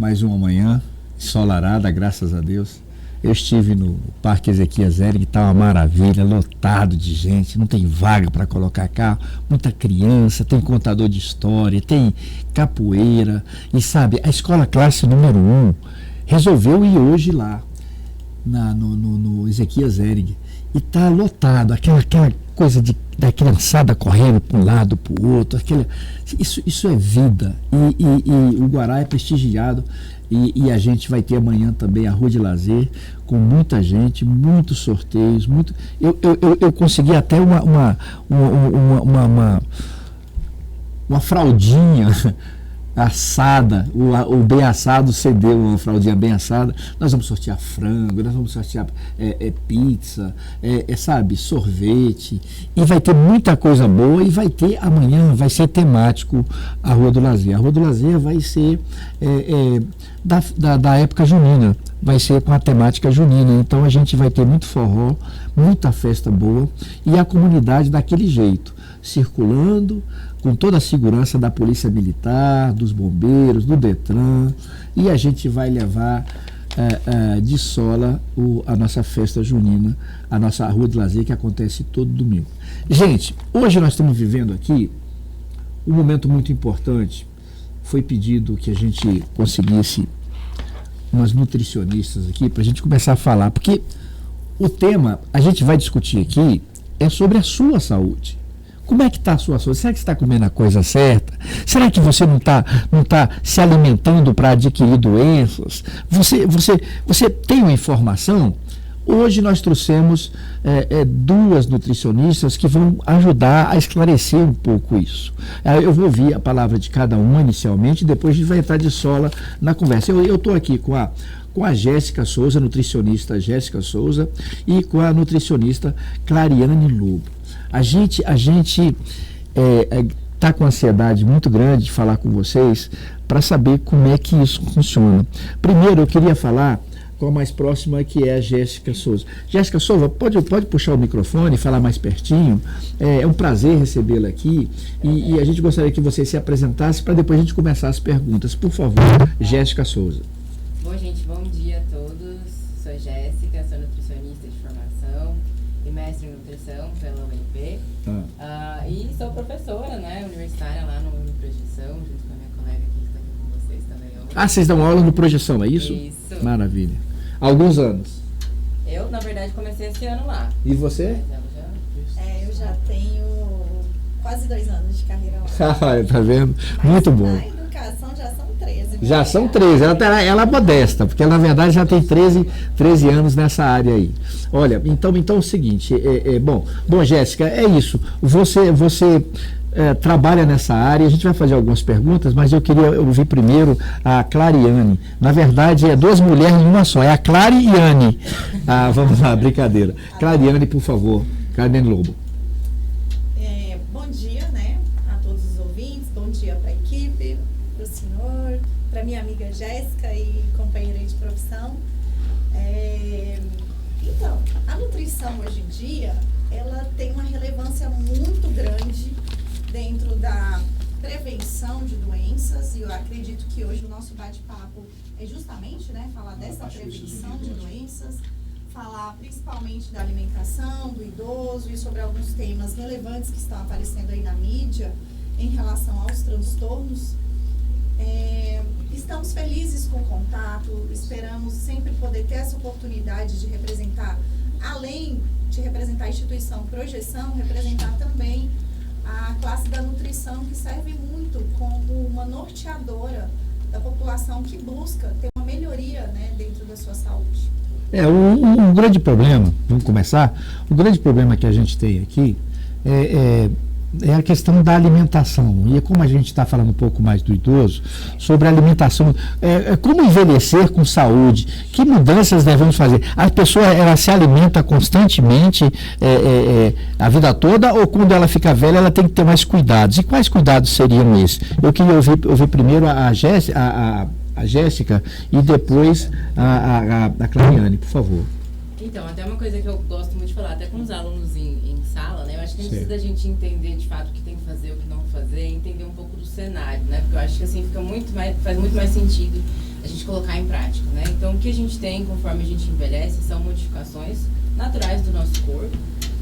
mais uma manhã ensolarada, graças a Deus. Eu estive no Parque Ezequias Erig, que está uma maravilha, lotado de gente, não tem vaga para colocar carro, muita criança, tem contador de história, tem capoeira, e sabe, a escola classe número 1 resolveu ir hoje lá, no Ezequias Erig, e está lotado, aquela coisa da criançada correndo para um lado, para o outro, isso é vida, e o Guará é prestigiado. E a gente vai ter amanhã também a Rua de Lazer, com muita gente, muitos sorteios, eu consegui até uma fraldinha assada, o bem assado cedeu uma fraldinha bem assada. Nós vamos sortear frango, nós vamos sortear pizza, sabe, sorvete, e vai ter muita coisa boa, e vai ter amanhã, vai ser temático a Rua do Lazer. A Rua do Lazer vai ser da época junina, vai ser com a temática junina, então a gente vai ter muito forró, muita festa boa, e a comunidade daquele jeito, circulando, com toda a segurança da Polícia Militar, dos bombeiros, do Detran, e a gente vai levar de sola a nossa festa junina, a nossa Rua de Lazer, que acontece todo domingo. Gente, hoje nós estamos vivendo aqui um momento muito importante. Foi pedido que a gente conseguisse umas nutricionistas aqui para a gente começar a falar, porque o tema, a gente vai discutir aqui, é sobre a sua saúde. Como é que está a sua saúde? Será que você está comendo a coisa certa? Será que você não tá se alimentando para adquirir doenças? Você tem uma informação? Hoje nós trouxemos duas nutricionistas que vão ajudar a esclarecer um pouco isso. Eu vou ouvir a palavra de cada uma inicialmente, depois a gente vai entrar de sola na conversa. Eu estou aqui com a Jéssica Souza, nutricionista Jéssica Souza, e com a nutricionista Clariane Lobo. A gente está com ansiedade muito grande de falar com vocês para saber como é que isso funciona. Primeiro, eu queria falar com a mais próxima, que é a Jéssica Souza. Jéssica Souza, pode puxar o microfone e falar mais pertinho? É um prazer recebê-la aqui, e a gente gostaria que você se apresentasse para depois a gente começar as perguntas. Por favor, Jéssica Souza. Bom, gente, bom dia a todos. Sou Jéssica, sou nutricionista de formação e mestre em nutrição pela UNB. E sou professora, né, universitária lá no Projeção, junto com a minha colega aqui que está aqui com vocês também hoje. Vocês dão aula no Projeção, é isso? Isso. Maravilha. Alguns anos. Eu, na verdade, comecei esse ano lá. E você? Eu já tenho quase 2 anos de carreira lá. Tá vendo? Mas muito bom. Na educação já são 13. Já são 13. Ela é modesta, porque ela, na verdade, já tem 13 anos nessa área aí. Olha, então é o seguinte, bom, Jéssica, é isso. Você trabalha nessa área, a gente vai fazer algumas perguntas, mas eu queria ouvir primeiro a Clariane. Na verdade, é 2 mulheres em uma só, é a Clariane. Vamos lá, brincadeira. Clariane, por favor. Clariane Lobo. Bom dia, né, a todos os ouvintes, bom dia para a equipe, para o senhor, para minha amiga Jéssica e companheira de profissão. Então, a nutrição hoje em dia, ela tem uma relevância muito grande dentro da prevenção de doenças, e eu acredito que hoje o nosso bate-papo é justamente, né, falar dessa prevenção de doenças, falar principalmente da alimentação, do idoso e sobre alguns temas relevantes que estão aparecendo aí na mídia em relação aos transtornos. Estamos felizes com o contato, esperamos sempre poder ter essa oportunidade de representar, além de representar a instituição Projeção, representar também a classe da nutrição, que serve muito como uma norteadora da população que busca ter uma melhoria, né, dentro da sua saúde. Um grande problema, vamos começar, o grande problema que a gente tem aqui é a questão da alimentação. E como a gente está falando um pouco mais do idoso, sobre a alimentação, como envelhecer com saúde, que mudanças devemos fazer? A pessoa, ela se alimenta constantemente a vida toda, ou quando ela fica velha, ela tem que ter mais cuidados? E quais cuidados seriam esses? Eu queria ouvir primeiro a Jéssica e depois a Clariane, por favor. Então, até uma coisa que eu gosto muito de falar, até com os alunos em sala, né? Eu acho que antes da gente entender de fato o que tem que fazer, o que não fazer, entender um pouco do cenário, né? Porque eu acho que assim faz muito mais sentido a gente colocar em prática, né? Então, o que a gente tem conforme a gente envelhece são modificações naturais do nosso corpo,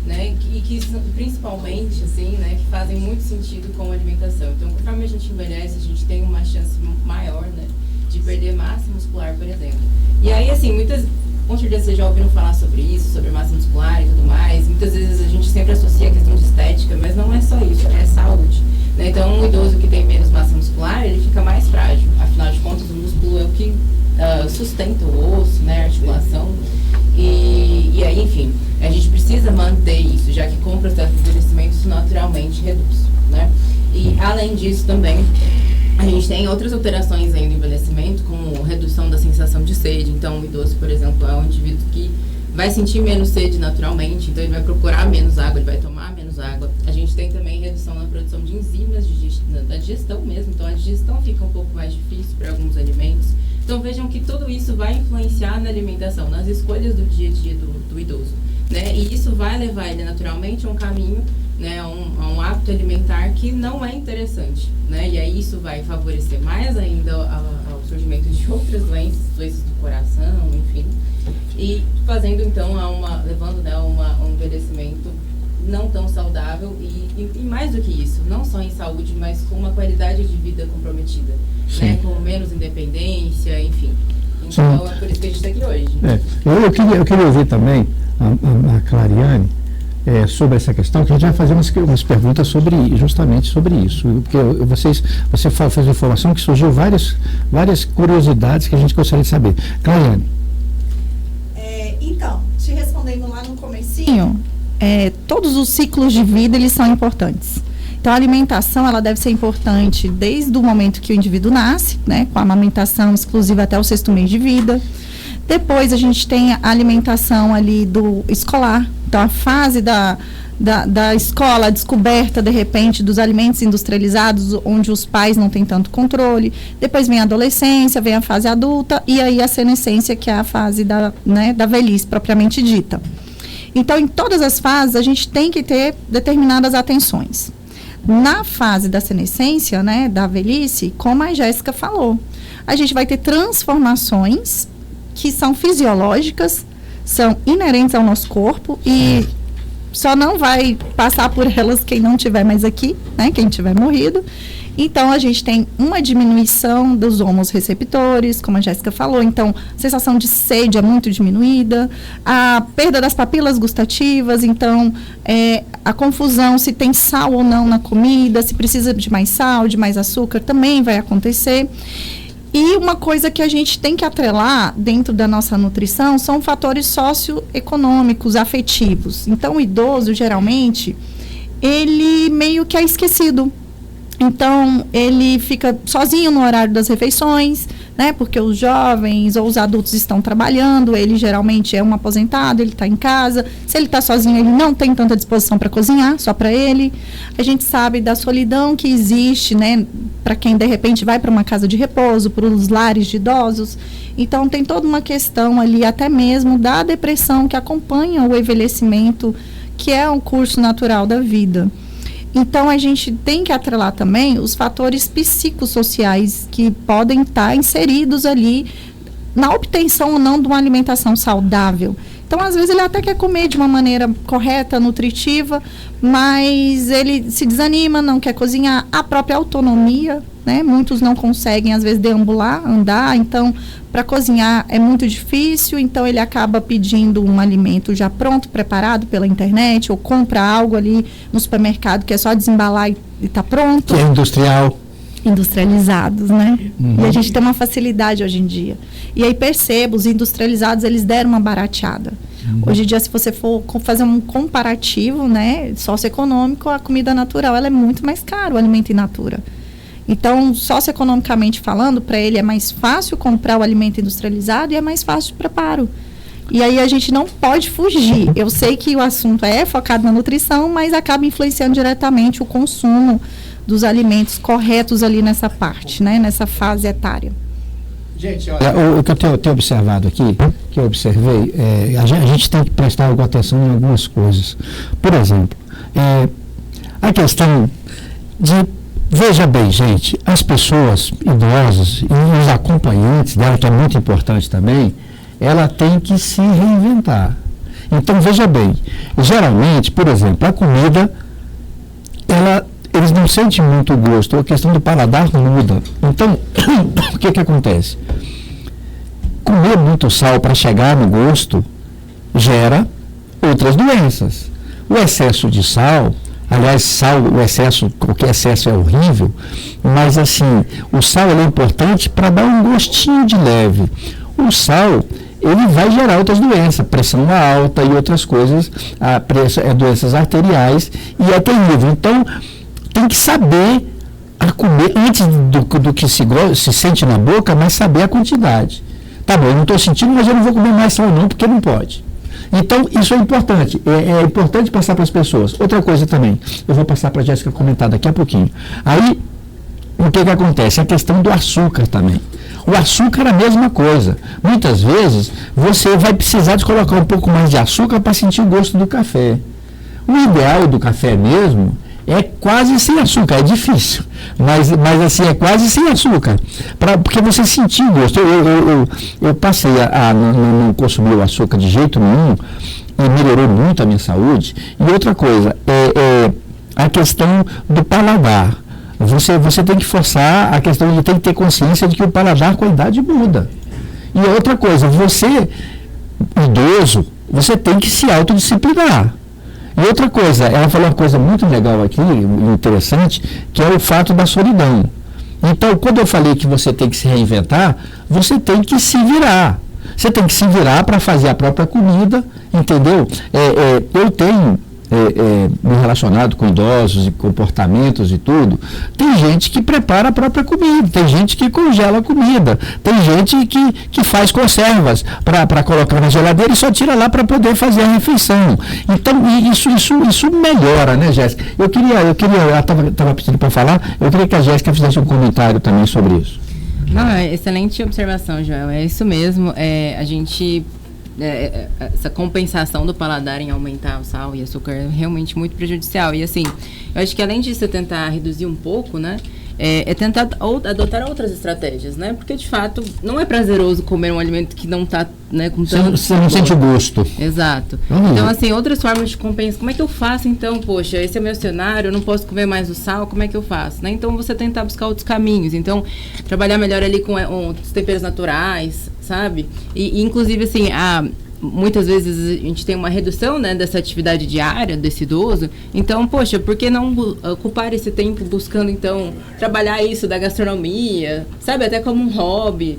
né? E que principalmente, assim, né? Que fazem muito sentido com a alimentação. Então, conforme a gente envelhece, a gente tem uma chance maior, né? De perder massa muscular, por exemplo. E aí, assim, com certeza vocês já ouviram falar sobre isso, sobre massa muscular e tudo mais. Muitas vezes a gente sempre associa a questão de estética, mas não é só isso, é saúde, né? Então, um idoso que tem menos massa muscular, ele fica mais frágil. Afinal de contas, o músculo é o que sustenta o osso, né? A articulação. E aí, enfim, a gente precisa manter isso, já que com o processo de envelhecimento isso naturalmente reduz, né? E, além disso, também, a gente tem outras alterações aí no envelhecimento, como redução da sensação de sede. Então, o idoso, por exemplo, é um indivíduo que vai sentir menos sede naturalmente, então ele vai procurar menos água, ele vai tomar menos água. A gente tem também redução na produção de enzimas da digestão mesmo, então a digestão fica um pouco mais difícil para alguns alimentos. Então, vejam que tudo isso vai influenciar na alimentação, nas escolhas do dia a dia do idoso, né? E isso vai levar ele naturalmente a um caminho, né, a um hábito alimentar que não é interessante, né? E aí isso vai favorecer mais ainda ao surgimento de outras doenças do coração, enfim, e fazendo então levando, né, a um envelhecimento não tão saudável e mais do que isso, não só em saúde, mas com uma qualidade de vida comprometida, né, com menos independência, enfim. Então é por isso que a gente está aqui hoje. Eu queria ouvir também a Clariane sobre essa questão, que a gente vai fazer umas perguntas justamente sobre isso, porque você fez uma informação que surgiu várias curiosidades que a gente gostaria de saber. Clariane. Então, te respondendo lá no comecinho, todos os ciclos de vida, eles são importantes. Então, a alimentação, ela deve ser importante desde o momento que o indivíduo nasce, né, com a amamentação exclusiva até o 6º mês de vida. Depois, a gente tem a alimentação ali do escolar. Então, a fase da escola, a descoberta, de repente, dos alimentos industrializados, onde os pais não têm tanto controle. Depois vem a adolescência, vem a fase adulta e aí a senescência, que é a fase da velhice, propriamente dita. Então, em todas as fases, a gente tem que ter determinadas atenções. Na fase da senescência, né, da velhice, como a Jéssica falou, a gente vai ter transformações que são fisiológicas, são inerentes ao nosso corpo e só não vai passar por elas quem não tiver mais aqui, né, quem tiver morrido. Então, a gente tem uma diminuição dos hormônios como a Jéssica falou. Então, a sensação de sede é muito diminuída, a perda das papilas gustativas, então, a confusão se tem sal ou não na comida, se precisa de mais sal, de mais açúcar, também vai acontecer. E uma coisa que a gente tem que atrelar dentro da nossa nutrição são fatores socioeconômicos, afetivos. Então, o idoso, geralmente, ele meio que é esquecido. Então, ele fica sozinho no horário das refeições, né? Porque os jovens ou os adultos estão trabalhando, ele geralmente é um aposentado, ele está em casa. Se ele está sozinho, ele não tem tanta disposição para cozinhar, só para ele. A gente sabe da solidão que existe, né? Para quem, de repente, vai para uma casa de repouso, para os lares de idosos. Então, tem toda uma questão ali, até mesmo da depressão que acompanha o envelhecimento, que é um curso natural da vida. Então, a gente tem que atrelar também os fatores psicossociais que podem estar inseridos ali na obtenção ou não de uma alimentação saudável. Então, às vezes, ele até quer comer de uma maneira correta, nutritiva, mas ele se desanima, não quer cozinhar. A própria autonomia, né? Muitos não conseguem, às vezes, deambular, andar. Então, para cozinhar é muito difícil. Então, ele acaba pedindo um alimento já pronto, preparado pela internet, ou compra algo ali no supermercado que é só desembalar e está pronto. Que é industrializados, né? Uhum. E a gente tem uma facilidade hoje em dia. E aí percebo, os industrializados, eles deram uma barateada. Uhum. Hoje em dia, se você for fazer um comparativo, né, socioeconômico, a comida natural, ela é muito mais cara, o alimento in natura. Então, socioeconomicamente falando, para ele é mais fácil comprar o alimento industrializado e é mais fácil de preparo. E aí a gente não pode fugir. Eu sei que o assunto é focado na nutrição, mas acaba influenciando diretamente o consumo dos alimentos corretos ali nessa parte, né? Nessa fase etária. Gente, olha, o que eu tenho observado aqui, que eu observei, a gente tem que prestar alguma atenção em algumas coisas. Por exemplo, a questão de Veja bem, gente, as pessoas idosas e os acompanhantes dela, que é muito importante também, ela tem que se reinventar. Então, veja bem, geralmente, por exemplo, a comida, eles não sentem muito gosto, a questão do paladar muda. Então, o que acontece? Comer muito sal para chegar no gosto gera outras doenças. O excesso de sal, aliás, qualquer excesso é horrível, mas assim, o sal é importante para dar um gostinho de leve. O sal, ele vai gerar outras doenças, pressão alta e outras coisas, doenças arteriais, e é terrível. Então, tem que saber a comer, antes do que se sente na boca, mas saber a quantidade. Tá bom, eu não estou sentindo, mas eu não vou comer mais sal não, porque não pode. Então, isso é importante. É importante passar para as pessoas. Outra coisa também, eu vou passar para a Jéssica comentar daqui a pouquinho. Aí, o que acontece? A questão do açúcar também. O açúcar é a mesma coisa. Muitas vezes, você vai precisar de colocar um pouco mais de açúcar para sentir o gosto do café. O ideal do café mesmo é quase sem açúcar, é difícil, mas assim, é quase sem açúcar, porque você sentiu o gosto. Eu passei a não consumir o açúcar de jeito nenhum e melhorou muito a minha saúde. E outra coisa, a questão do paladar. Você tem que forçar a questão de ter que ter consciência de que o paladar com a idade muda. E outra coisa, você, idoso, você tem que se autodisciplinar. E outra coisa, ela falou uma coisa muito legal aqui, interessante, que é o fato da solidão. Então, quando eu falei que você tem que se reinventar, você tem que se virar. Você tem que se virar para fazer a própria comida, entendeu? Eu tenho me relacionado com idosos e comportamentos e tudo, tem gente que prepara a própria comida, tem gente que congela a comida, tem gente que faz conservas para colocar na geladeira e só tira lá para poder fazer a refeição. Então, isso melhora, né, Jéssica? Ela estava pedindo para falar, eu queria que a Jéssica fizesse um comentário também sobre isso. Não, excelente observação, Joel, é isso mesmo, a gente... essa compensação do paladar em aumentar o sal e açúcar é realmente muito prejudicial. E assim, eu acho que além disso, tentar reduzir um pouco, né? Tentar adotar outras estratégias, né? Porque de fato não é prazeroso comer um alimento que não está, né, com tanto... Você não sente o gosto. Exato. Então, assim, outras formas de compensar. Como é que eu faço então? Poxa, esse é meu cenário, eu não posso comer mais o sal, como é que eu faço? Né? Então, você tentar buscar outros caminhos. Então, trabalhar melhor ali com os temperos naturais, sabe? E inclusive, assim, muitas vezes a gente tem uma redução, né, dessa atividade diária desse idoso. Então, poxa, por que não ocupar esse tempo buscando, então, trabalhar isso da gastronomia, sabe? Até como um hobby,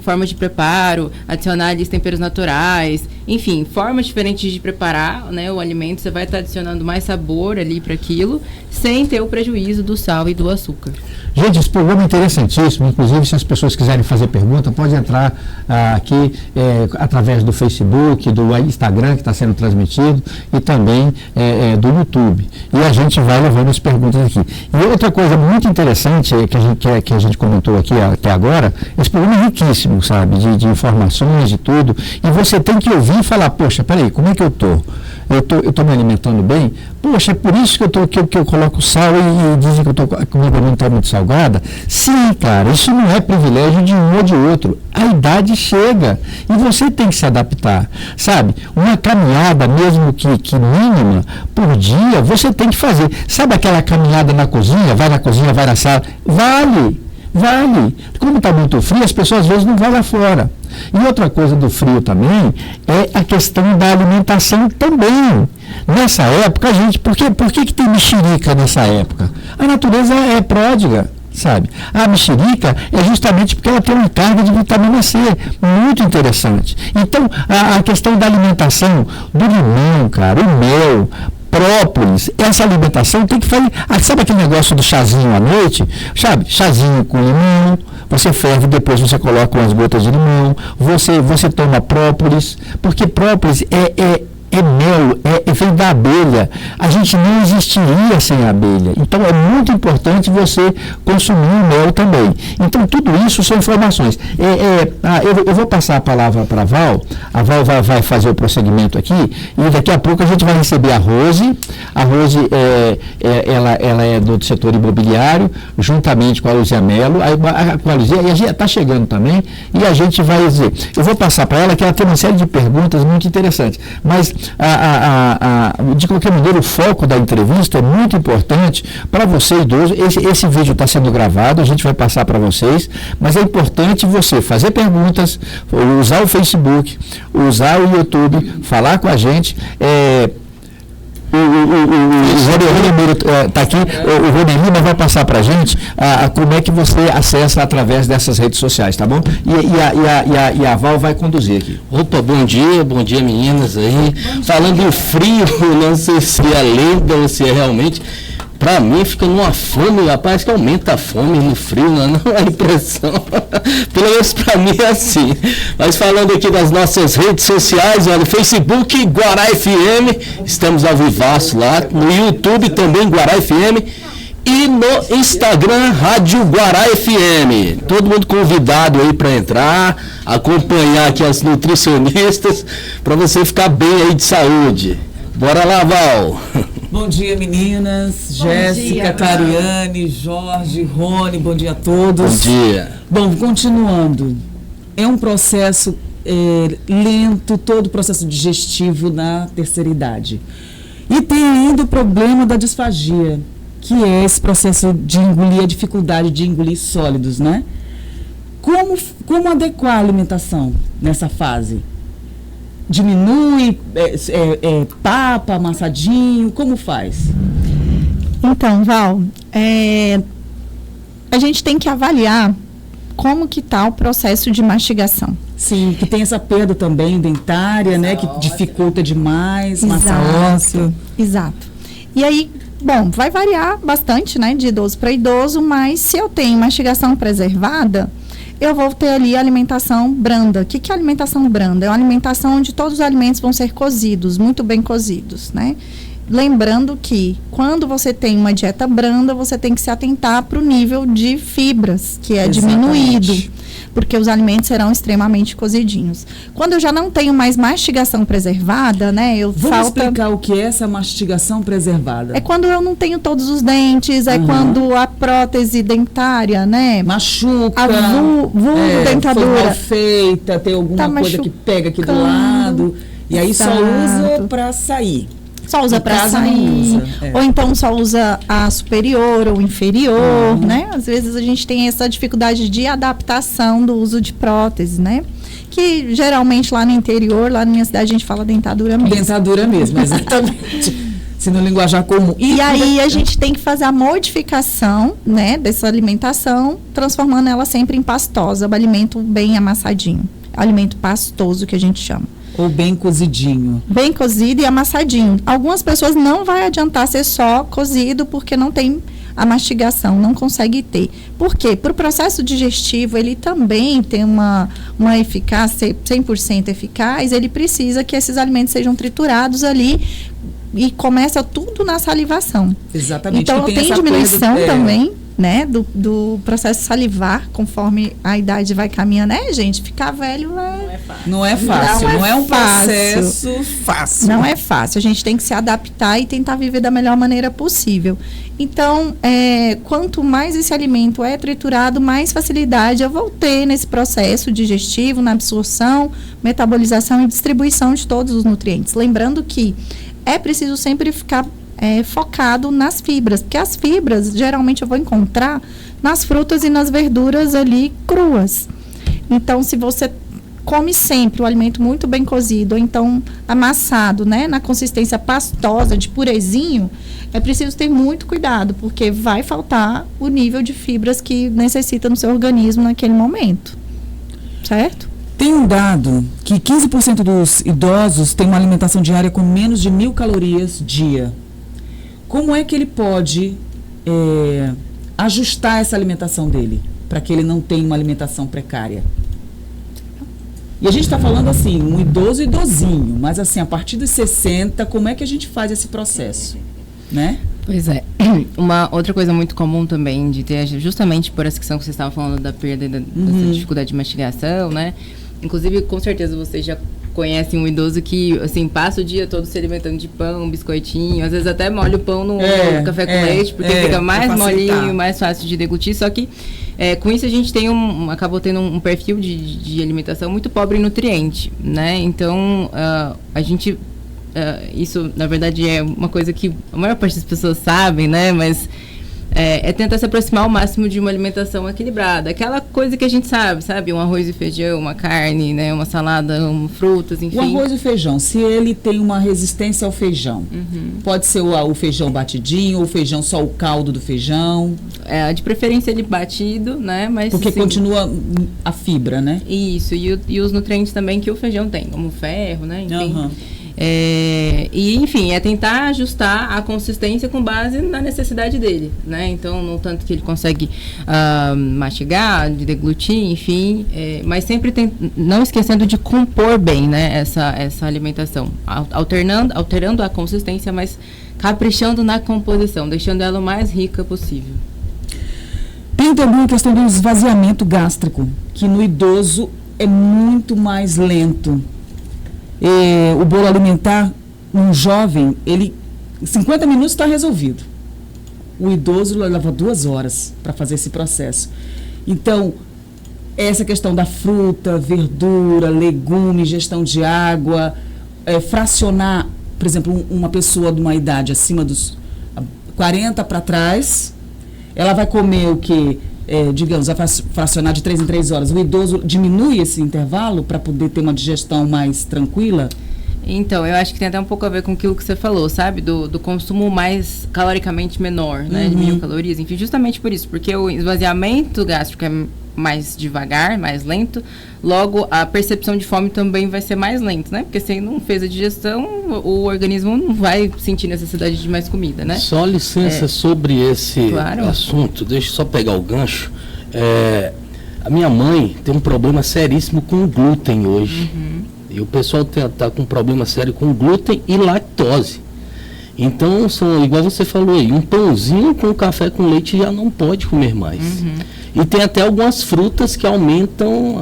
formas de preparo, adicionar ali temperos naturais, enfim, formas diferentes de preparar, né, o alimento. Você vai estar adicionando mais sabor ali para aquilo, sem ter o prejuízo do sal e do açúcar. Gente, esse programa é interessantíssimo. Inclusive, se as pessoas quiserem fazer pergunta, pode entrar aqui através do Facebook, do Instagram, que está sendo transmitido, e também do YouTube. E a gente vai levando as perguntas aqui. E outra coisa muito interessante que a gente comentou aqui até agora, esse programa é riquíssimo, sabe, de informações, de tudo. E você tem que ouvir e falar, poxa, peraí, como é que eu estou? Eu estou me alimentando bem? Poxa, é por isso que eu coloco sal e dizem que a comida não está muito salgada? Sim, cara, isso não é privilégio de um ou de outro. A idade chega e você tem que se adaptar, sabe? Uma caminhada, mesmo que mínima, por dia, você tem que fazer. Sabe aquela caminhada na cozinha? Vai na cozinha, vai na sala? Vale. Como está muito frio, as pessoas às vezes não vão lá fora. E outra coisa do frio também é a questão da alimentação também. Nessa época, por que tem mexerica nessa época? A natureza é pródiga, sabe? A mexerica é justamente porque ela tem uma carga de vitamina C muito interessante. Então, a questão da alimentação, do limão, cara, o mel, própolis, essa alimentação tem que fazer. Sabe aquele negócio do chazinho à noite? Sabe? Chazinho com limão, você ferve, depois você coloca umas gotas de limão, você toma própolis, porque própolis é é mel, vem da abelha. A gente não existiria sem a abelha. Então é muito importante você consumir o mel também. Então tudo isso são informações. Eu vou passar a palavra para a Val vai fazer o prosseguimento aqui, e daqui a pouco a gente vai receber a Rose. A Rose, ela é do setor imobiliário, juntamente com a Luzia Mello, com a Luzia, e a gente está chegando também, e a gente vai dizer, eu vou passar para ela, que ela tem uma série de perguntas muito interessantes, mas de qualquer maneira o foco da entrevista é muito importante para você idoso. Esse vídeo está sendo gravado, a gente vai passar para vocês, mas é importante você fazer perguntas, usar o Facebook, usar o YouTube, falar com a gente. O Rony está aqui, o Rony Lima vai passar para a gente como é que você acessa através dessas redes sociais, tá bom? E a Val vai conduzir aqui. Opa, bom dia meninas aí. Falando em frio, não sei se é lenda ou se é realmente. Pra mim fica numa fome, rapaz, que aumenta a fome no frio, não é impressão. Pelo menos pra mim é assim. Mas falando aqui das nossas redes sociais, olha, Facebook Guará FM, estamos ao vivaço lá, no YouTube também Guará FM e no Instagram Rádio Guará FM. Todo mundo convidado aí para entrar, acompanhar aqui as nutricionistas, para você ficar bem aí de saúde. Bora lá, Val! Bom dia, meninas. Jéssica, Clariane, Jorge, Rony, bom dia a todos. Bom dia. Bom, continuando. É um processo lento, todo o processo digestivo na terceira idade. E tem ainda o problema da disfagia, que é esse processo de engolir, a dificuldade de engolir sólidos, né? Como adequar a alimentação nessa fase? Diminui, papa, amassadinho, como faz? Então, Val, a gente tem que avaliar como que está o processo de mastigação. Sim, que tem essa perda também dentária, né, que dificulta demais, massa óssea. Exato. E aí, bom, vai variar bastante, né, de idoso para idoso, mas se eu tenho mastigação preservada, eu vou ter ali a alimentação branda. O que é alimentação branda? É uma alimentação onde todos os alimentos vão ser cozidos, muito bem cozidos, né? Lembrando que quando você tem uma dieta branda, você tem que se atentar para o nível de fibras, que é diminuído, porque os alimentos serão extremamente cozidinhos. Quando eu já não tenho mais mastigação preservada, né? Vamos explicar o que é essa mastigação preservada. É quando eu não tenho todos os dentes, é quando a prótese dentária, né? Machuca. A vulvo-dentadura. Foi mal feita, tem alguma coisa que pega aqui do lado. E aí só usa para sair. Só usa para sair, ou então só usa a superior ou inferior, né? Às vezes a gente tem essa dificuldade de adaptação do uso de prótese, né? Que geralmente lá no interior, lá na minha cidade, a gente fala dentadura mesmo. Dentadura mesmo, exatamente. Se no linguajar comum. E aí a gente tem que fazer a modificação, né, dessa alimentação, transformando ela sempre em pastosa, um alimento bem amassadinho. Alimento pastoso que a gente chama. Ou bem cozidinho. Bem cozido e amassadinho. Algumas pessoas não vai adiantar ser só cozido porque não tem a mastigação, não consegue ter. Por quê? Para o processo digestivo, ele também tem uma eficácia 100% eficaz, ele precisa que esses alimentos sejam triturados ali e começa tudo na salivação. Exatamente. Então, tem diminuição também, né, do processo salivar, conforme a idade vai caminhando, né, gente? Ficar velho não é fácil. Não é um processo fácil. Não é fácil. A gente tem que se adaptar e tentar viver da melhor maneira possível. Então, quanto mais esse alimento é triturado, mais facilidade eu vou ter nesse processo digestivo, na absorção, metabolização e distribuição de todos os nutrientes. Lembrando que é preciso sempre ficar focado nas fibras, porque as fibras geralmente eu vou encontrar nas frutas e nas verduras ali cruas. Então, se você come sempre o alimento muito bem cozido, ou então amassado, né, na consistência pastosa, de purezinho, é preciso ter muito cuidado, porque vai faltar o nível de fibras que necessita no seu organismo naquele momento. Certo? Tem um dado que 15% dos idosos têm uma alimentação diária com menos de 1.000 calorias dia. Como é que ele pode ajustar essa alimentação dele, para que ele não tenha uma alimentação precária? E a gente está falando assim, um idoso idosinho, mas assim, a partir dos 60, como é que a gente faz esse processo, né? Pois é. Uma outra coisa muito comum também de ter, justamente por essa questão que vocês estavam falando da perda e dessa dificuldade de mastigação, né? Inclusive, com certeza, vocês já conhecem um idoso que, assim, passa o dia todo se alimentando de pão, biscoitinho, às vezes até molha o pão no café com leite, porque fica mais molinho, mais fácil de deglutir, só que com isso a gente tem acabou tendo um perfil de alimentação muito pobre em nutriente, né? Então, a gente, isso, na verdade, é uma coisa que a maior parte das pessoas sabem, né? Mas é tentar se aproximar ao máximo de uma alimentação equilibrada. Aquela coisa que a gente sabe? Um arroz e feijão, uma carne, né? Uma salada, frutas, enfim. O arroz e feijão, se ele tem uma resistência ao feijão, pode ser o feijão batidinho, ou o feijão só o caldo do feijão? De preferência ele batido, né? Mas, porque assim, continua a fibra, né? Isso, e os nutrientes também que o feijão tem, como ferro, né? Enfim. E, enfim, é tentar ajustar a consistência com base na necessidade dele, né? Então, no tanto que ele consegue mastigar, de deglutir, enfim, mas sempre não esquecendo de compor bem, né, essa alimentação, alterando a consistência, mas caprichando na composição, deixando ela o mais rica possível. Tem também a questão do esvaziamento gástrico, que no idoso é muito mais lento. O bolo alimentar, um jovem, ele 50 minutos está resolvido. O idoso leva 2 horas para fazer esse processo. Então, essa questão da fruta, verdura, legume, gestão de água, fracionar, por exemplo, uma pessoa de uma idade acima dos 40 para trás, ela vai comer o quê? Digamos, vai fracionar de 3 em 3 horas. O idoso diminui esse intervalo para poder ter uma digestão mais tranquila? Então, eu acho que tem até um pouco a ver com aquilo que você falou, sabe? Do consumo mais caloricamente menor, né? De 1.000 calorias. Enfim, justamente por isso. Porque o esvaziamento gástrico é mais devagar, mais lento. Logo, a percepção de fome também vai ser mais lenta, né? Porque se não fez a digestão, o organismo não vai sentir necessidade de mais comida, né? Só licença sobre esse assunto. Deixa eu só pegar o gancho. A minha mãe tem um problema seríssimo com glúten hoje. E o pessoal está com um problema sério com glúten e lactose. Então, igual você falou aí, um pãozinho com café com leite já não pode comer mais. E tem até algumas frutas que aumentam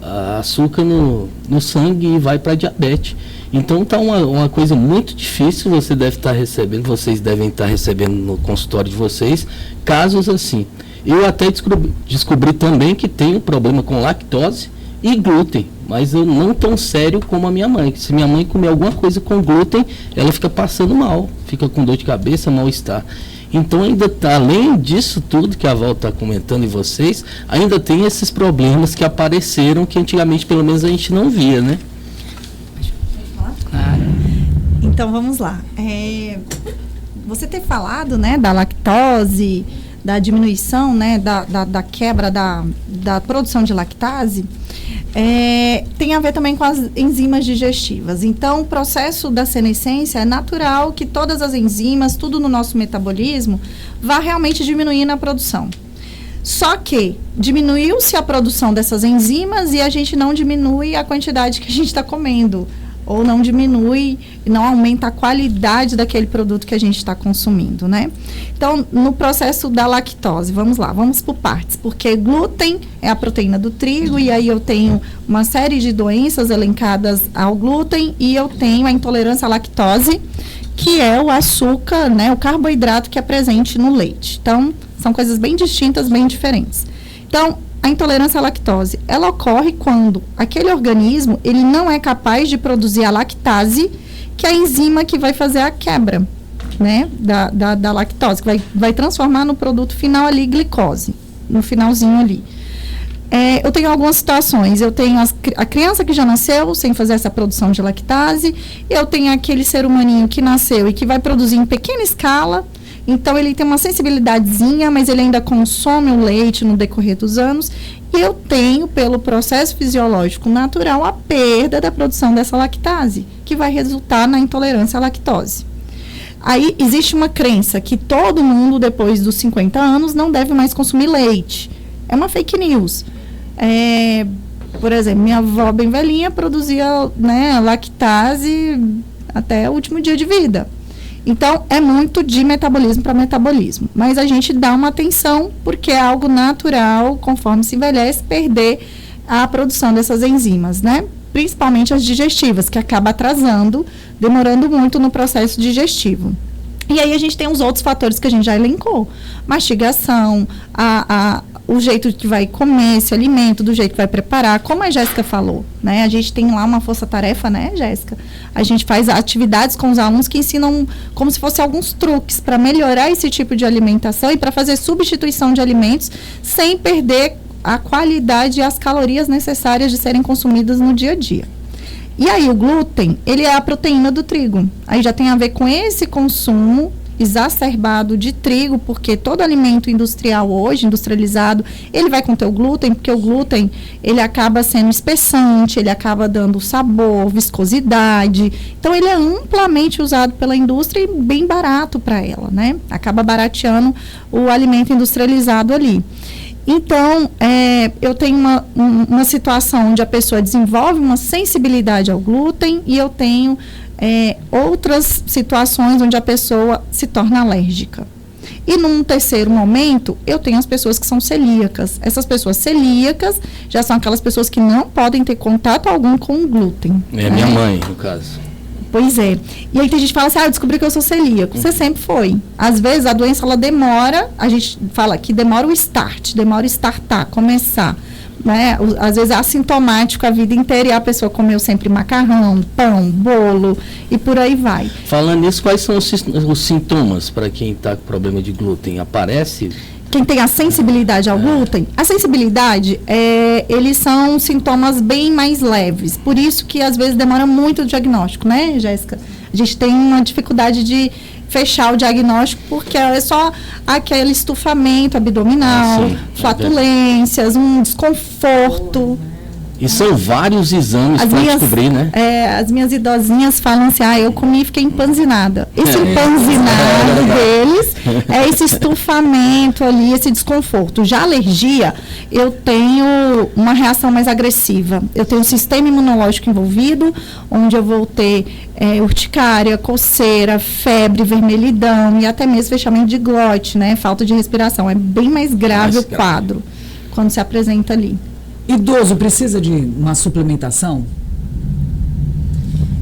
a açúcar no sangue e vai para diabetes. Então está uma coisa muito difícil, vocês devem estar recebendo no consultório de vocês, casos assim. Eu até descobri também que tem um problema com lactose e glúten, mas eu não tão sério como a minha mãe. Se minha mãe comer alguma coisa com glúten, ela fica passando mal, fica com dor de cabeça, mal-estar. Então ainda além disso tudo que a Val está comentando e vocês, ainda tem esses problemas que apareceram que antigamente pelo menos a gente não via, né? Claro. Então vamos lá. Você ter falado, né, da lactose, da diminuição, né, da quebra da produção de lactase, tem a ver também com as enzimas digestivas. Então, o processo da senescência é natural que todas as enzimas, tudo no nosso metabolismo, vá realmente diminuindo a produção. Só que diminuiu-se a produção dessas enzimas e a gente não diminui a quantidade que a gente está comendo. Ou não diminui, não aumenta a qualidade daquele produto que a gente está consumindo, né? Então, no processo da lactose, vamos por partes, porque glúten é a proteína do trigo, e aí eu tenho uma série de doenças elencadas ao glúten, e eu tenho a intolerância à lactose, que é o açúcar, né, o carboidrato que é presente no leite. Então, são coisas bem distintas, bem diferentes. Então, a intolerância à lactose, ela ocorre quando aquele organismo, ele não é capaz de produzir a lactase, que é a enzima que vai fazer a quebra, né, da lactose, que vai transformar no produto final ali glicose, no finalzinho ali. Eu tenho algumas situações, eu tenho a criança que já nasceu sem fazer essa produção de lactase, eu tenho aquele ser humaninho que nasceu e que vai produzir em pequena escala. Então, ele tem uma sensibilidadezinha, mas ele ainda consome o leite no decorrer dos anos. E eu tenho, pelo processo fisiológico natural, a perda da produção dessa lactase, que vai resultar na intolerância à lactose. Aí, existe uma crença que todo mundo, depois dos 50 anos, não deve mais consumir leite. É uma fake news. Por exemplo, minha avó bem velhinha produzia, né, lactase até o último dia de vida. Então, é muito de metabolismo para metabolismo. Mas a gente dá uma atenção, porque é algo natural, conforme se envelhece, perder a produção dessas enzimas, né? Principalmente as digestivas, que acaba atrasando, demorando muito no processo digestivo. E aí a gente tem os outros fatores que a gente já elencou. Mastigação, o jeito que vai comer esse alimento, do jeito que vai preparar, como a Jéssica falou, né? A gente tem lá uma força-tarefa, né, Jéssica? A gente faz atividades com os alunos que ensinam como se fossem alguns truques para melhorar esse tipo de alimentação e para fazer substituição de alimentos sem perder a qualidade e as calorias necessárias de serem consumidas no dia a dia. E aí o glúten, ele é a proteína do trigo. Aí já tem a ver com esse consumo exacerbado de trigo, porque todo alimento industrial hoje, industrializado, ele vai conter o glúten, porque o glúten, ele acaba sendo espessante, ele acaba dando sabor, viscosidade. Então, ele é amplamente usado pela indústria e bem barato para ela, né? Acaba barateando o alimento industrializado ali. Então, eu tenho uma situação onde a pessoa desenvolve uma sensibilidade ao glúten e eu tenho outras situações onde a pessoa se torna alérgica. E num terceiro momento, eu tenho as pessoas que são celíacas. Essas pessoas celíacas já são aquelas pessoas que não podem ter contato algum com o glúten. É, né? Minha mãe, no caso. Pois é. E aí tem gente que fala assim, eu descobri que eu sou celíaco. Você sempre foi. Às vezes a doença, ela demora, a gente fala que demora o start, demora o startar, começar. Né? Às vezes é assintomático a vida inteira e a pessoa comeu sempre macarrão, pão, bolo e por aí vai. Falando nisso, quais são os sintomas para quem está com problema de glúten? Aparece? Quem tem a sensibilidade ao glúten, a sensibilidade, eles são sintomas bem mais leves. Por isso que às vezes demora muito o diagnóstico, né, Jéssica? A gente tem uma dificuldade de fechar o diagnóstico porque é só aquele estufamento abdominal, flatulências, um desconforto. E são vários exames para descobrir, né? As minhas idosinhas falam assim, eu comi e fiquei empanzinada. Esse empanzinado deles é esse estufamento ali, esse desconforto. Já a alergia, eu tenho uma reação mais agressiva. Eu tenho um sistema imunológico envolvido, onde eu vou ter urticária, coceira, febre, vermelhidão e até mesmo fechamento de glote, né? Falta de respiração. É bem mais grave o quadro quando se apresenta ali. Idoso precisa de uma suplementação?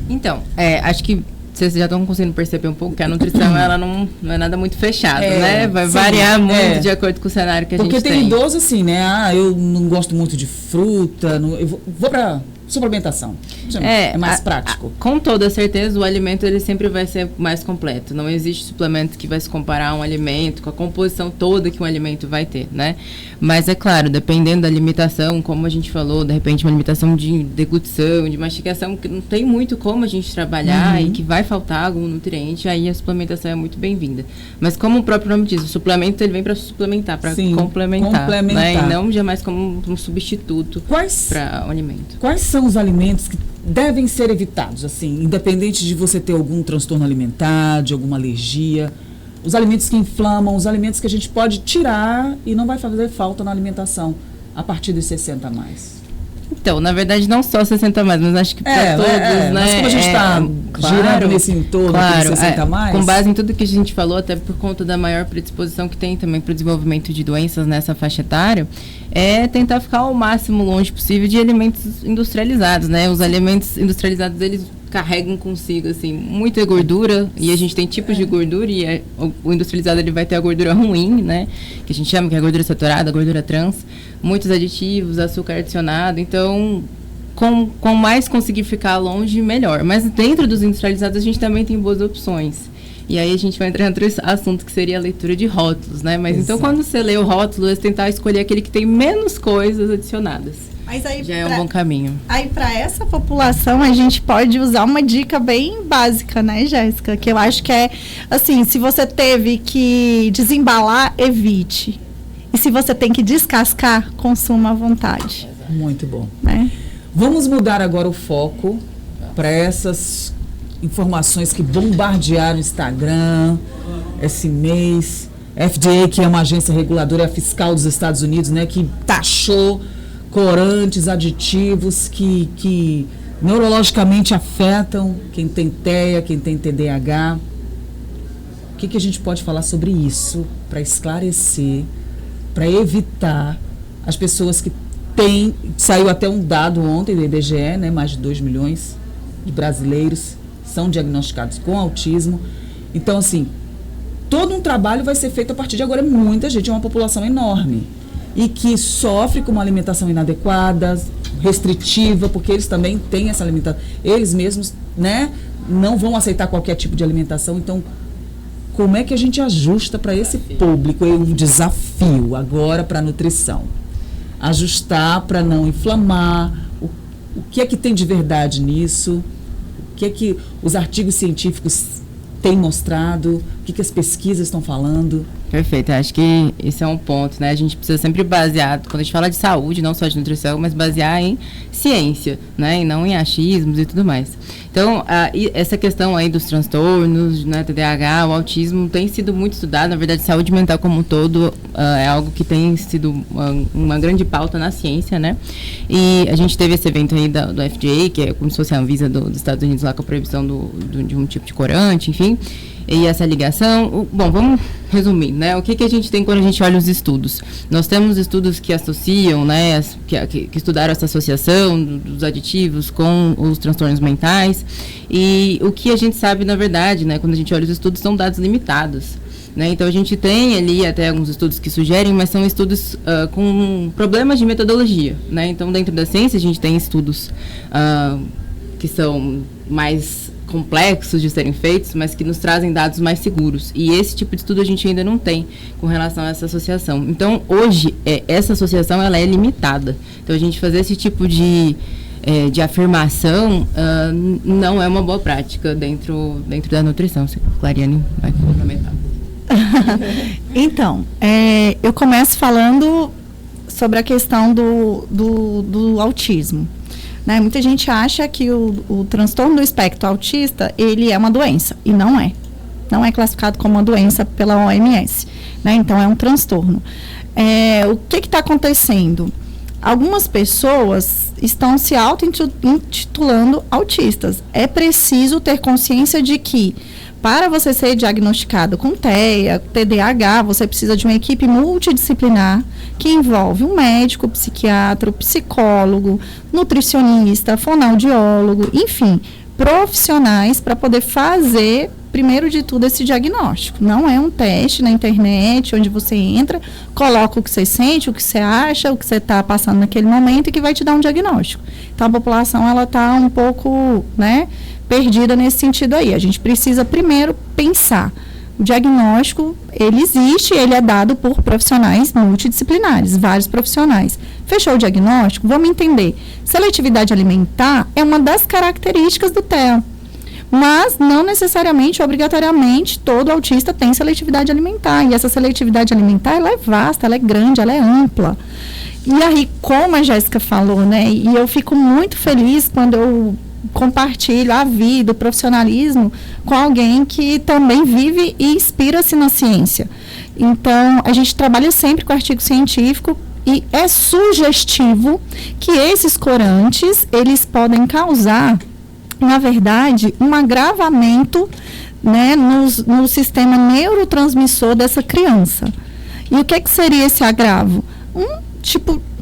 Então, acho que vocês já estão conseguindo perceber um pouco que a nutrição ela não é nada muito fechado, né? Vai variar muito de acordo com o cenário que a gente tem. Porque tem idoso assim, né? Eu não gosto muito de fruta, eu vou para suplementação. É mais prático. Com toda certeza, o alimento ele sempre vai ser mais completo. Não existe suplemento que vai se comparar a um alimento, com a composição toda que um alimento vai ter, né? Mas é claro, dependendo da limitação, como a gente falou, de repente uma limitação de deglutição, de mastigação, que não tem muito como a gente trabalhar e que vai faltar algum nutriente, aí a suplementação é muito bem-vinda. Mas como o próprio nome diz, o suplemento ele vem para suplementar, para complementar. Né? E não jamais como um substituto para o alimento. Quais são os alimentos que devem ser evitados, assim, independente de você ter algum transtorno alimentar, de alguma alergia? Os alimentos que inflamam, os alimentos que a gente pode tirar e não vai fazer falta na alimentação a partir dos 60 a mais. Então, na verdade, não só 60 a mais, mas acho que para todos, né? Mas como a gente está girando nesse entorno de 60 a mais... Com base em tudo que a gente falou, até por conta da maior predisposição que tem também para o desenvolvimento de doenças nessa faixa etária, é tentar ficar ao máximo longe possível de alimentos industrializados, né? Os alimentos industrializados, eles carregam consigo, assim, muita gordura, e a gente tem tipos de gordura, e o industrializado ele vai ter a gordura ruim, né? Que a gente chama que é a gordura saturada, a gordura trans, muitos aditivos, açúcar adicionado, então, com mais conseguir ficar longe, melhor. Mas dentro dos industrializados, a gente também tem boas opções. E aí a gente vai entrar em outro assunto que seria a leitura de rótulos, né? Mas então, quando você lê o rótulo, você tentar escolher aquele que tem menos coisas adicionadas. Mas aí já é um bom caminho. Aí, para essa população, a gente pode usar uma dica bem básica, né, Jéssica? Que eu acho que é, assim, se você teve que desembalar, evite. E se você tem que descascar, consuma à vontade. Muito bom. Né? Vamos mudar agora o foco para essas informações que bombardearam o Instagram esse mês. FDA, que é uma agência reguladora fiscal dos Estados Unidos, né, que taxou corantes, aditivos que neurologicamente afetam quem tem TEA, quem tem TDAH. O que a gente pode falar sobre isso para esclarecer, para evitar as pessoas que têm... Saiu até um dado ontem do IBGE, né, mais de 2 milhões de brasileiros são diagnosticados com autismo. Então, assim, todo um trabalho vai ser feito a partir de agora. Muita gente, é uma população enorme e que sofre com uma alimentação inadequada, restritiva, porque eles também têm essa alimentação. Eles mesmos, né, não vão aceitar qualquer tipo de alimentação. Então, como é que a gente ajusta para esse público? É um desafio agora para a nutrição. Ajustar para não inflamar. O que é que tem de verdade nisso? O que é que os artigos científicos têm mostrado? O que as pesquisas estão falando? Perfeito, acho que esse é um ponto, né? A gente precisa sempre basear, quando a gente fala de saúde, não só de nutrição, mas basear em ciência, né? E não em achismos e tudo mais. Então, essa questão aí dos transtornos, né, TDAH, o autismo, tem sido muito estudado. Na verdade, saúde mental como um todo é algo que tem sido uma grande pauta na ciência, né? E a gente teve esse evento aí do FDA, que é como se fosse a Anvisa dos Estados Unidos, lá com a proibição de um tipo de corante, enfim. E essa ligação, bom, vamos resumir, né? O que a gente tem quando a gente olha os estudos? Nós temos estudos que associam, né, que estudaram essa associação dos aditivos com os transtornos mentais, e o que a gente sabe, na verdade, né, quando a gente olha os estudos, são dados limitados, né? Então a gente tem ali até alguns estudos que sugerem, mas são estudos com problemas de metodologia, né? Então dentro da ciência a gente tem estudos que são mais complexos de serem feitos, mas que nos trazem dados mais seguros. E esse tipo de estudo a gente ainda não tem com relação a essa associação. Então, hoje, essa associação ela é limitada. Então, a gente fazer esse tipo de afirmação não é uma boa prática dentro da nutrição. Clariane vai complementar. Então, eu começo falando sobre a questão do autismo. Né? Muita gente acha que o transtorno do espectro autista, ele é uma doença, e não é. Não é classificado como uma doença pela OMS. Né? Então, é um transtorno. O que está acontecendo? Algumas pessoas estão se auto-intitulando autistas. É preciso ter consciência de que, para você ser diagnosticado com TEA, TDAH, você precisa de uma equipe multidisciplinar que envolve um médico, psiquiatra, psicólogo, nutricionista, fonoaudiólogo, enfim, profissionais para poder fazer, primeiro de tudo, esse diagnóstico. Não é um teste na internet onde você entra, coloca o que você sente, o que você acha, o que você está passando naquele momento e que vai te dar um diagnóstico. Então, a população ela está um pouco, né, perdida nesse sentido aí. A gente precisa primeiro pensar. O diagnóstico, ele existe, ele é dado por profissionais multidisciplinares, vários profissionais. Fechou o diagnóstico? Vamos entender. Seletividade alimentar é uma das características do TEA. Mas não necessariamente, obrigatoriamente, todo autista tem seletividade alimentar. E essa seletividade alimentar, ela é vasta, ela é grande, ela é ampla. E aí, como a Jéssica falou, né? E eu fico muito feliz quando eu compartilho a vida, o profissionalismo com alguém que também vive e inspira-se na ciência. Então, a gente trabalha sempre com artigo científico e é sugestivo que esses corantes, eles podem causar, na verdade, um agravamento, né, no sistema neurotransmissor dessa criança. E o que seria esse agravo?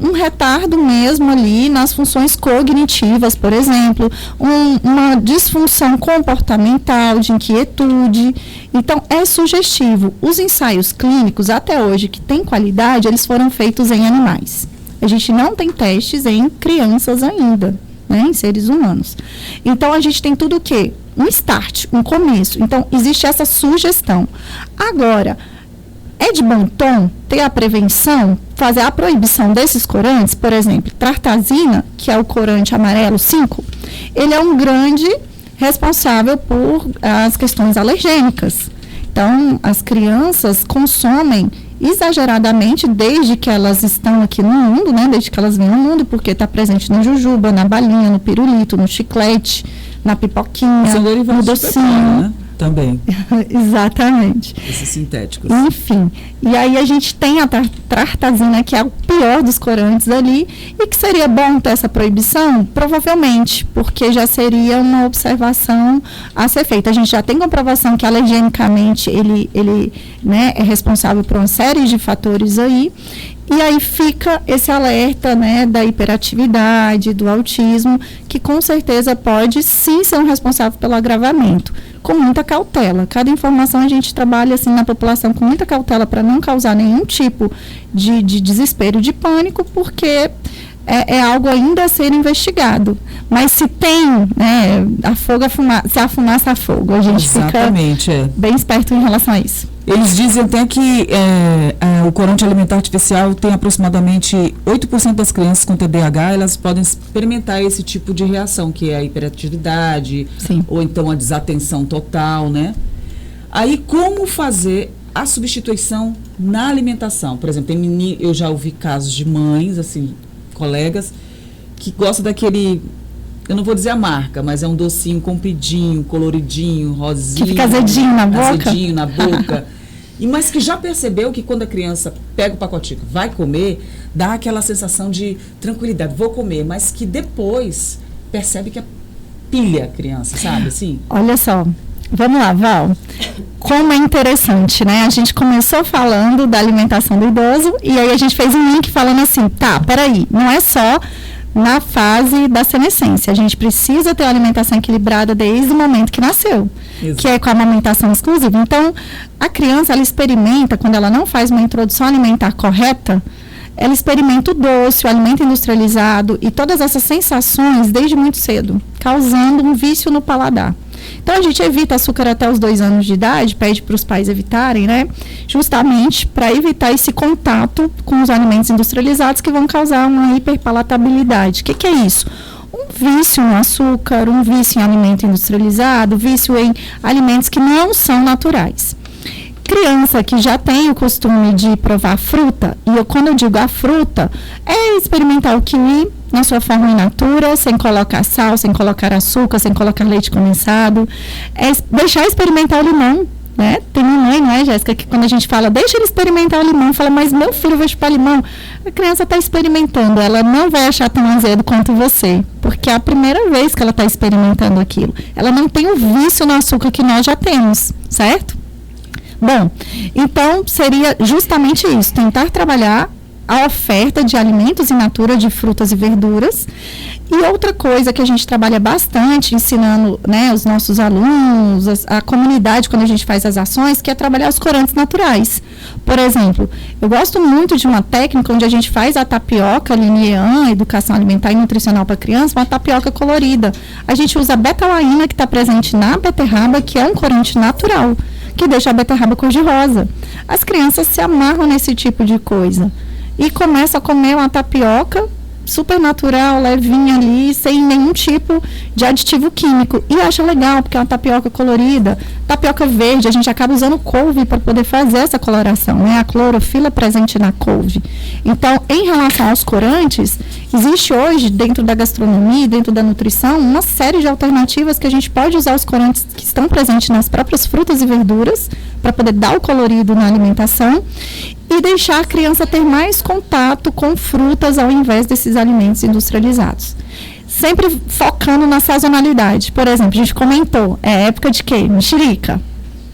Um retardo mesmo ali nas funções cognitivas, por exemplo, uma disfunção comportamental, de inquietude. Então, é sugestivo. Os ensaios clínicos, até hoje, que têm qualidade, eles foram feitos em animais. A gente não tem testes em crianças ainda, né, em seres humanos. Então, a gente tem tudo o quê? Um start, um começo. Então, existe essa sugestão. Agora, é de bom tom ter a prevenção, fazer a proibição desses corantes, por exemplo, tartazina, que é o corante amarelo 5, ele é um grande responsável por as questões alergênicas. Então, as crianças consomem exageradamente desde que elas estão aqui no mundo, né? Desde que elas vêm no mundo, porque está presente na jujuba, na balinha, no pirulito, no chiclete, na pipoquinha, no docinho. Também. Exatamente. Esses sintéticos. Enfim, e aí a gente tem a tartazina, que é o pior dos corantes ali, e que seria bom ter essa proibição? Provavelmente, porque já seria uma observação a ser feita. A gente já tem comprovação que alergenicamente ele né, é responsável por uma série de fatores aí, e aí fica esse alerta, né, da hiperatividade, do autismo, que com certeza pode sim ser um responsável pelo agravamento, com muita cautela. Cada informação a gente trabalha assim na população com muita cautela para não causar nenhum tipo de desespero, de pânico, porque é algo ainda a ser investigado. Mas se tem, né, se a fumaça a fogo, a gente Exatamente, fica bem esperto em relação a isso. Eles dizem até que o corante alimentar artificial tem aproximadamente 8% das crianças com TDAH, elas podem experimentar esse tipo de reação, que é a hiperatividade, Sim. ou então a desatenção total, né? Aí, como fazer a substituição na alimentação? Por exemplo, eu já ouvi casos de mães, assim, colegas, que gostam daquele... Eu não vou dizer a marca, mas é um docinho compridinho, coloridinho, rosinho. Que fica azedinho na boca. Azedinho na boca. Mas que já percebeu que quando a criança pega o pacotinho, vai comer, dá aquela sensação de tranquilidade, vou comer, mas que depois percebe que pilha a criança, sabe assim? Olha só, vamos lá, Val. Como é interessante, né? A gente começou falando da alimentação do idoso e aí a gente fez um link falando assim, tá, peraí, não é só na fase da senescência. A gente precisa ter uma alimentação equilibrada desde o momento que nasceu, que é com a amamentação exclusiva. Então, a criança, ela experimenta, quando ela não faz uma introdução alimentar correta, ela experimenta o doce, o alimento industrializado e todas essas sensações desde muito cedo, causando um vício no paladar. Então, a gente evita açúcar até os 2 anos de idade, pede para os pais evitarem, né? Justamente para evitar esse contato com os alimentos industrializados que vão causar uma hiperpalatabilidade. O que é isso? Um vício no açúcar, um vício em alimento industrializado, vício em alimentos que não são naturais. Criança que já tem o costume de provar fruta, e quando eu digo a fruta, é experimentar o kiwi na sua forma in natura, sem colocar sal, sem colocar açúcar, sem colocar leite condensado, é deixar experimentar o limão, né? Tem mamãe, não é, Jéssica, que quando a gente fala, deixa ele experimentar o limão, fala, mas meu filho vai chupar limão. A criança está experimentando, ela não vai achar tão azedo quanto você, porque é a primeira vez que ela está experimentando aquilo. Ela não tem o vício no açúcar que nós já temos, certo? Bom, então seria justamente isso, tentar trabalhar a oferta de alimentos in natura, de frutas e verduras. E outra coisa que a gente trabalha bastante, ensinando, né, os nossos alunos, a comunidade, quando a gente faz as ações, que é trabalhar os corantes naturais. Por exemplo, eu gosto muito de uma técnica onde a gente faz a tapioca Linnean, Educação Alimentar e Nutricional para Criança, uma tapioca colorida. A gente usa a betalaína, que está presente na beterraba, que é um corante natural, que deixa a beterraba cor-de-rosa. As crianças se amarram nesse tipo de coisa e começam a comer uma tapioca super natural, levinha ali, sem nenhum tipo de aditivo químico. E acha legal, porque é uma tapioca colorida. Tapioca verde, a gente acaba usando couve para poder fazer essa coloração, né? A clorofila presente na couve. Então, em relação aos corantes, existe hoje, dentro da gastronomia, dentro da nutrição, uma série de alternativas que a gente pode usar os corantes que estão presentes nas próprias frutas e verduras, para poder dar o colorido na alimentação e deixar a criança ter mais contato com frutas ao invés desses alimentos industrializados. Sempre focando na sazonalidade. Por exemplo, a gente comentou, é época de quê? Mexerica.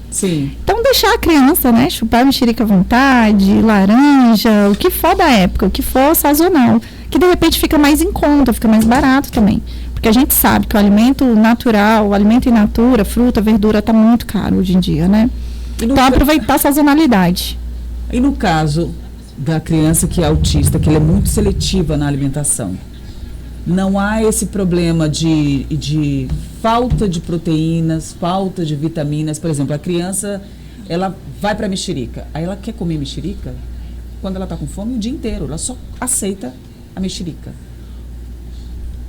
Sim. Então, deixar a criança, né, chupar mexerica à vontade, laranja, o que for da época, o que for sazonal, que de repente fica mais em conta, fica mais barato também. Porque a gente sabe que o alimento natural, o alimento in natura, fruta, verdura, está muito caro hoje em dia, né? Então, aproveitar a sazonalidade. E no caso da criança que é autista, que ela é muito seletiva na alimentação, não há esse problema de falta de proteínas, falta de vitaminas. Por exemplo, a criança, ela vai para a mexerica, aí ela quer comer mexerica, quando ela está com fome, o dia inteiro, ela só aceita a mexerica.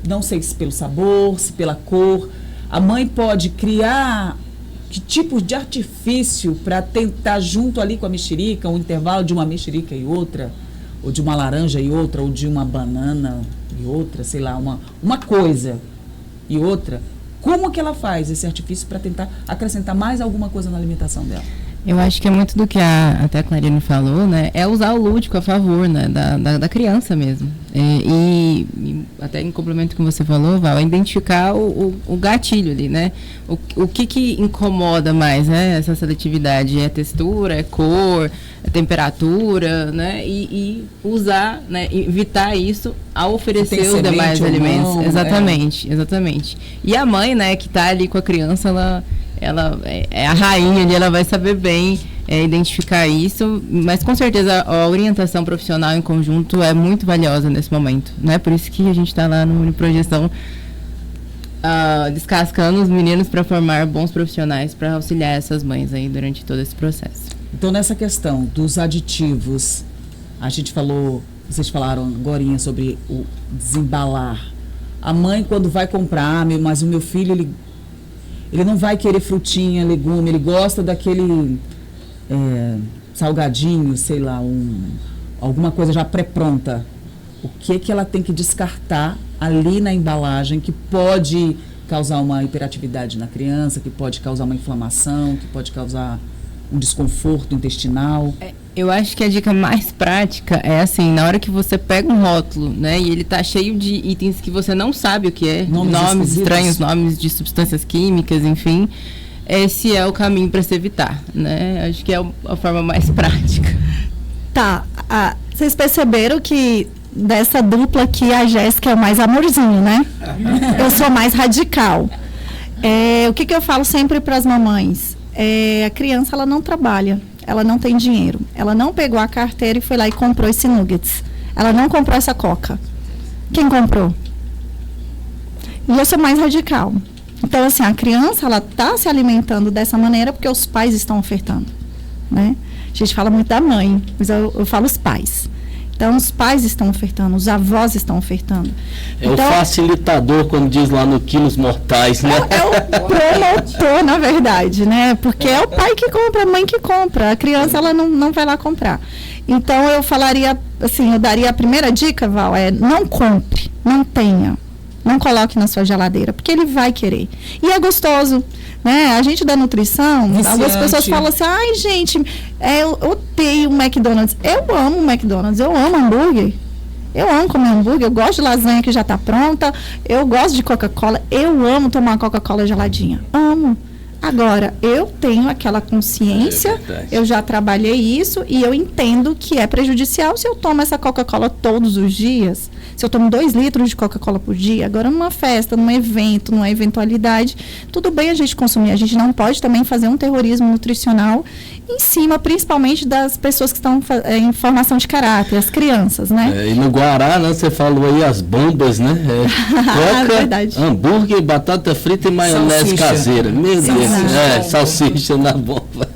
Não sei se pelo sabor, se pela cor. A mãe pode criar que tipo de artifício para tentar junto ali com a mexerica, um intervalo de uma mexerica e outra, ou de uma laranja e outra, ou de uma banana e outra, sei lá, uma coisa e outra, Como que ela faz esse artifício para tentar acrescentar mais alguma coisa na alimentação dela? Eu acho que é muito do que até a Clarine falou, né? É usar o lúdico a favor, né? Da criança mesmo. E até em complemento com o que você falou, Val, é identificar o gatilho ali, né? O que incomoda mais, né? Essa seletividade? É textura, é cor, é temperatura, né? E usar, né? Evitar isso ao oferecer os demais alimentos. Não, exatamente. E a mãe, né? Que tá ali com a criança, ela é a rainha ali, ela vai saber bem identificar isso, mas com certeza a orientação profissional em conjunto é muito valiosa nesse momento, né? Por isso que a gente está lá no Uniprojeção descascando os meninos para formar bons profissionais para auxiliar essas mães aí durante todo esse processo. Então, nessa questão dos aditivos, a gente falou, vocês falaram agorinha sobre o desembalar. A mãe, quando vai comprar, mas o meu filho, ele não vai querer frutinha, legume, ele gosta daquele salgadinho, sei lá, alguma coisa já pré-pronta. O que ela tem que descartar ali na embalagem que pode causar uma hiperatividade na criança, que pode causar uma inflamação, que pode causar um desconforto intestinal? Eu acho que a dica mais prática é assim, na hora que você pega um rótulo, né, e ele tá cheio de itens que você não sabe o que é, nomes estranhos, nomes de substâncias químicas, enfim, esse é o caminho para se evitar, né? Acho que é a forma mais prática. Tá, vocês perceberam que dessa dupla aqui a Jéssica é o mais amorzinho, né? Eu sou mais radical. O que eu falo sempre para as mamães? A criança, ela não trabalha, ela não tem dinheiro. Ela não pegou a carteira e foi lá e comprou esse nuggets. Ela não comprou essa coca. Quem comprou? E eu sou mais radical. Então, assim, a criança, ela está se alimentando dessa maneira porque os pais estão ofertando, né? A gente fala muito da mãe, mas eu falo os pais. Então, os pais estão ofertando, os avós estão ofertando. É então, o facilitador, como diz lá no Quilos Mortais, né? É o promotor, na verdade, né? Porque é o pai que compra, a mãe que compra. A criança, ela não vai lá comprar. Então, eu falaria, assim, eu daria a primeira dica, Val, não compre, não tenha. Não coloque na sua geladeira, porque ele vai querer. E é gostoso, né? A gente da nutrição, algumas pessoas falam assim, ai, gente, eu odeio o McDonald's. Eu amo o McDonald's, eu amo hambúrguer. Eu amo comer hambúrguer, eu gosto de lasanha que já está pronta, eu gosto de Coca-Cola, eu amo tomar uma Coca-Cola geladinha. Amo. Agora, eu tenho aquela consciência, eu já trabalhei isso e eu entendo que é prejudicial se eu tomo essa Coca-Cola todos os dias. Se eu tomo 2 litros de Coca-Cola por dia, agora numa festa, num evento, numa eventualidade, tudo bem a gente consumir. A gente não pode também fazer um terrorismo nutricional em cima, principalmente das pessoas que estão em formação de caráter, as crianças, né? E no Guará, né, você falou aí as bombas, né? Coca, hambúrguer, batata frita e maionese caseira. Meu Deus, salsicha na bomba.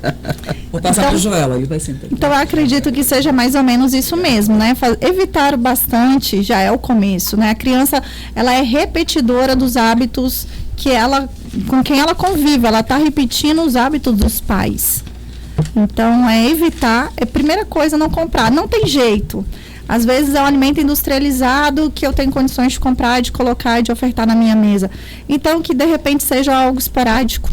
Vou passar para o Joel, ele vai sentar. Então, eu acredito que seja mais ou menos isso mesmo, né? Evitar bastante já é o começo, né? A criança, ela é repetidora dos hábitos com quem ela convive, ela está repetindo os hábitos dos pais. Então, evitar, primeira coisa, não comprar. Não tem jeito. Às vezes é um alimento industrializado que eu tenho condições de comprar, de colocar, de ofertar na minha mesa. Então, que de repente seja algo esporádico.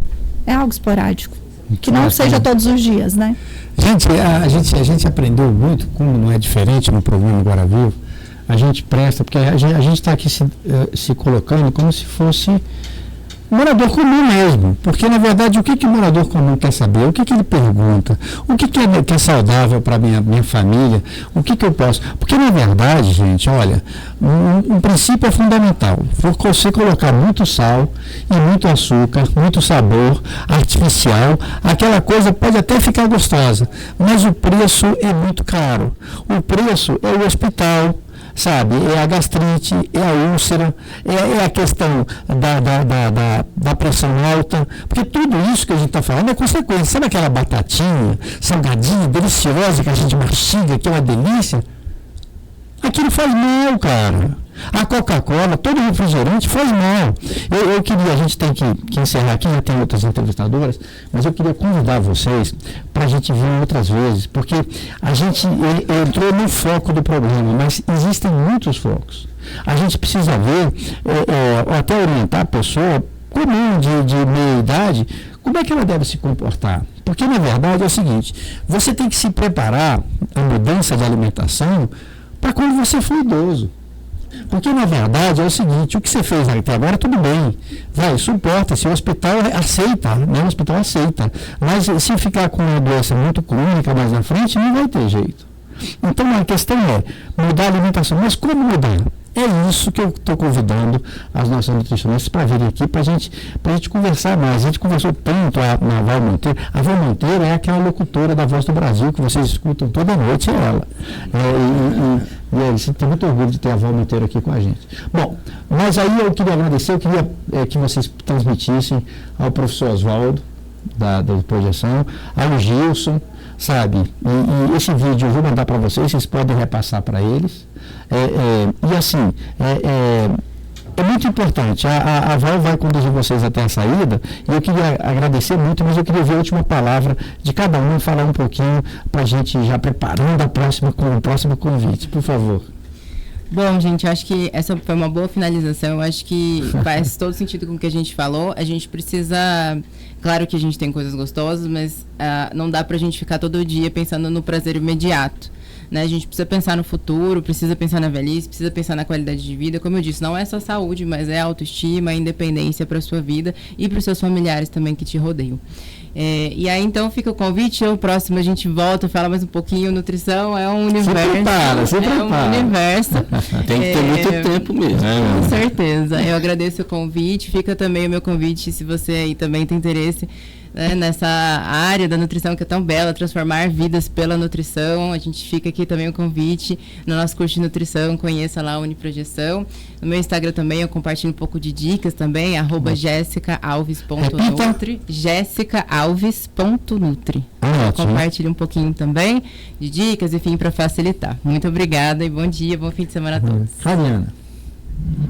É algo esporádico. Que não seja todos os dias, né? A gente aprendeu muito, como não é diferente no programa Agora Vivo, a gente presta, porque a gente está aqui se colocando como se fosse morador comum mesmo, porque na verdade o que o morador comum quer saber, o que ele pergunta, o que é saudável para minha família, o que eu posso, porque na verdade, gente, olha, um princípio é fundamental, você colocar muito sal e muito açúcar, muito sabor artificial, aquela coisa pode até ficar gostosa, mas o preço é muito caro, o preço é o hospital, sabe, é a gastrite, é a úlcera, é a questão da pressão alta, porque tudo isso que a gente está falando é consequência. Sabe aquela batatinha salgadinha, deliciosa, que a gente mastiga, que é uma delícia? Aquilo faz mal, cara. A Coca-Cola, todo refrigerante faz mal. Eu queria, a gente tem que encerrar aqui, já tem outras entrevistadoras, mas eu queria convidar vocês para a gente vir outras vezes, porque a gente entrou no foco do problema, mas existem muitos focos. A gente precisa ver, até orientar a pessoa, comum de meia idade, como é que ela deve se comportar? Porque, na verdade, é o seguinte, você tem que se preparar a mudança de alimentação para quando você for idoso. Porque, na verdade, é o seguinte, o que você fez até agora, tudo bem, suporta-se, o hospital aceita, né? O hospital aceita. Mas se ficar com uma doença muito crônica mais na frente, não vai ter jeito. Então, a questão é mudar a alimentação. Mas como mudar? É isso que eu estou convidando as nossas nutricionistas para virem aqui, para a gente conversar mais. A gente conversou tanto na Val Monteiro. A Val Monteiro é aquela locutora da Voz do Brasil que vocês escutam toda noite, é ela. E a gente tem muito orgulho de ter a Val Monteiro aqui com a gente. Bom, mas aí eu queria agradecer, eu queria que vocês transmitissem ao professor Oswaldo, da Projeção, ao Gilson, sabe? E esse vídeo eu vou mandar para vocês podem repassar para eles. E assim, é muito importante. A Val vai conduzir vocês até a saída e eu queria agradecer muito, mas eu queria ver a última palavra de cada um, falar um pouquinho para a gente já preparando o próximo convite, por favor. Bom, gente, eu acho que essa foi uma boa finalização. Eu acho que faz todo sentido com o que a gente falou. A gente precisa... Claro que a gente tem coisas gostosas, mas não dá pra gente ficar todo dia pensando no prazer imediato. Né? A gente precisa pensar no futuro, precisa pensar na velhice, precisa pensar na qualidade de vida. Como eu disse, não é só saúde, mas é autoestima, independência para a sua vida e para os seus familiares também que te rodeiam. E aí, então, fica o convite. O próximo a gente volta, fala mais um pouquinho. Nutrição é um universo. Se prepara. Um universo. Tem que ter muito tempo mesmo. Com certeza. Eu agradeço o convite. Fica também o meu convite, se você aí também tem interesse, né, nessa área da nutrição que é tão bela, transformar vidas pela nutrição. A gente fica aqui também o convite no nosso curso de nutrição, conheça lá a Uniprojeção. No meu Instagram também eu compartilho um pouco de dicas também, @jessicaalves.nutri, jessicaalves.nutri. Compartilho um pouquinho também de dicas, enfim, para facilitar. Muito obrigada e bom dia, bom fim de semana a todos. Cariana.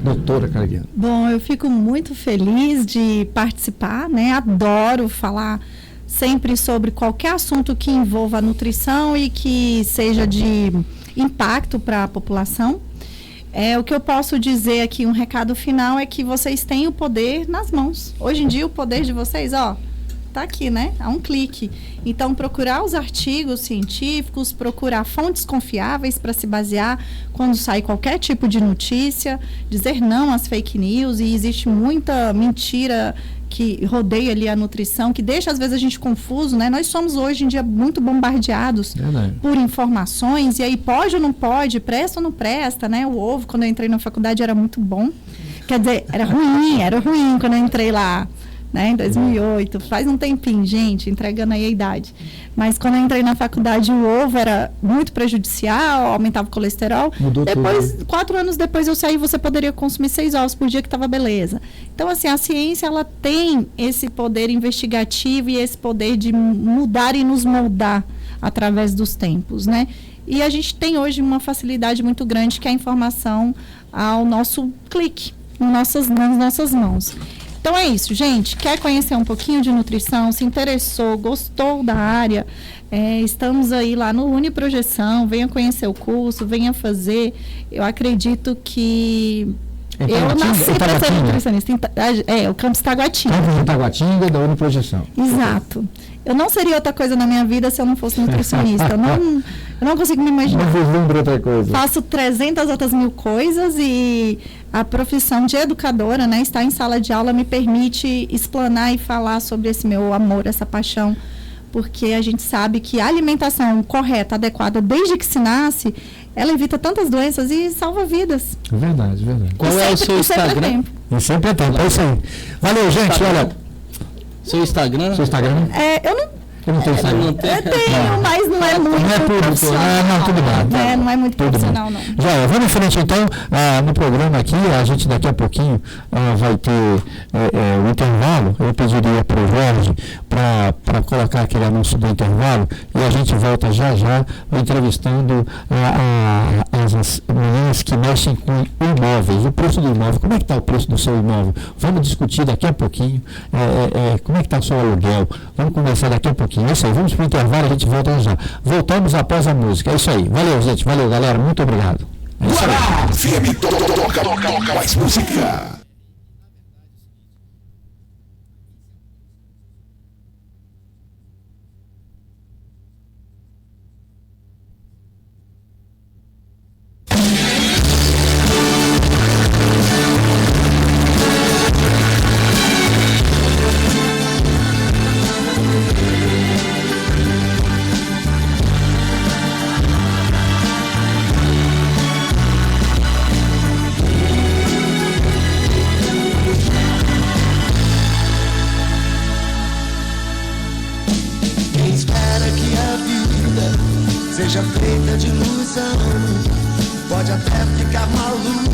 Doutora Cariana. Bom, eu fico muito feliz de participar, né? Adoro falar sempre sobre qualquer assunto que envolva a nutrição e que seja de impacto para a população. O que eu posso dizer aqui, um recado final, é que vocês têm o poder nas mãos. Hoje em dia, o poder de vocês, tá aqui, né? A um clique. Então, procurar os artigos científicos, procurar fontes confiáveis para se basear quando sai qualquer tipo de notícia, dizer não às fake news, e existe muita mentira que rodeia ali a nutrição, que deixa às vezes a gente confuso, né? Nós somos hoje em dia muito bombardeados por informações, e aí pode ou não pode, presta ou não presta, né? O ovo, quando eu entrei na faculdade, era muito bom. Quer dizer, era ruim quando eu entrei lá, né, em 2008, faz um tempinho, gente, entregando aí a idade. Mas quando eu entrei na faculdade, o ovo era muito prejudicial, aumentava o colesterol. Mudou depois, tudo. 4 anos depois eu saí, você poderia consumir 6 ovos por dia, que estava beleza. Então, assim, a ciência, ela tem esse poder investigativo e esse poder de mudar e nos moldar através dos tempos, né? E a gente tem hoje uma facilidade muito grande, que é a informação ao nosso clique, nas nossas mãos. Então é isso, gente. Quer conhecer um pouquinho de nutrição, se interessou, gostou da área, estamos aí lá no Uniprojeção, venha conhecer o curso, venha fazer. Eu acredito que eu nasci para ser nutricionista. O Campus Taguatinga. Campus Taguatinga da Uniprojeção. Exato. Eu não seria outra coisa na minha vida se eu não fosse nutricionista. Eu não consigo me imaginar. Não vislumbra outra coisa. Faço 300 outras mil coisas e a profissão de educadora, né, estar em sala de aula me permite explanar e falar sobre esse meu amor, essa paixão, porque a gente sabe que a alimentação correta, adequada, desde que se nasce, ela evita tantas doenças e salva vidas. Verdade. Qual é o seu Instagram? E sempre é tempo, é isso aí. Valeu, gente, olha. Seu Instagram? Eu não tenho Instagram. Eu tenho, mas não é muito profissional. Não, tudo bem. Não é muito profissional, não. Já, vamos em frente, então, no programa aqui, a gente daqui a pouquinho vai ter o intervalo. Eu pediria para o Jorge para colocar aquele anúncio do intervalo e a gente volta já entrevistando as meninas que mexem com imóveis, o preço do imóvel. Como é que está o preço do seu imóvel? Vamos discutir daqui a pouquinho como é que está o seu aluguel. Vamos conversar daqui a pouquinho. É isso aí, vamos para o intervalo, a gente volta já. Voltamos após a música. É isso aí. Valeu, gente. Valeu, galera. Muito obrigado. Guará, FM, toca mais música. seja feita de ilusão. Pode até ficar maluco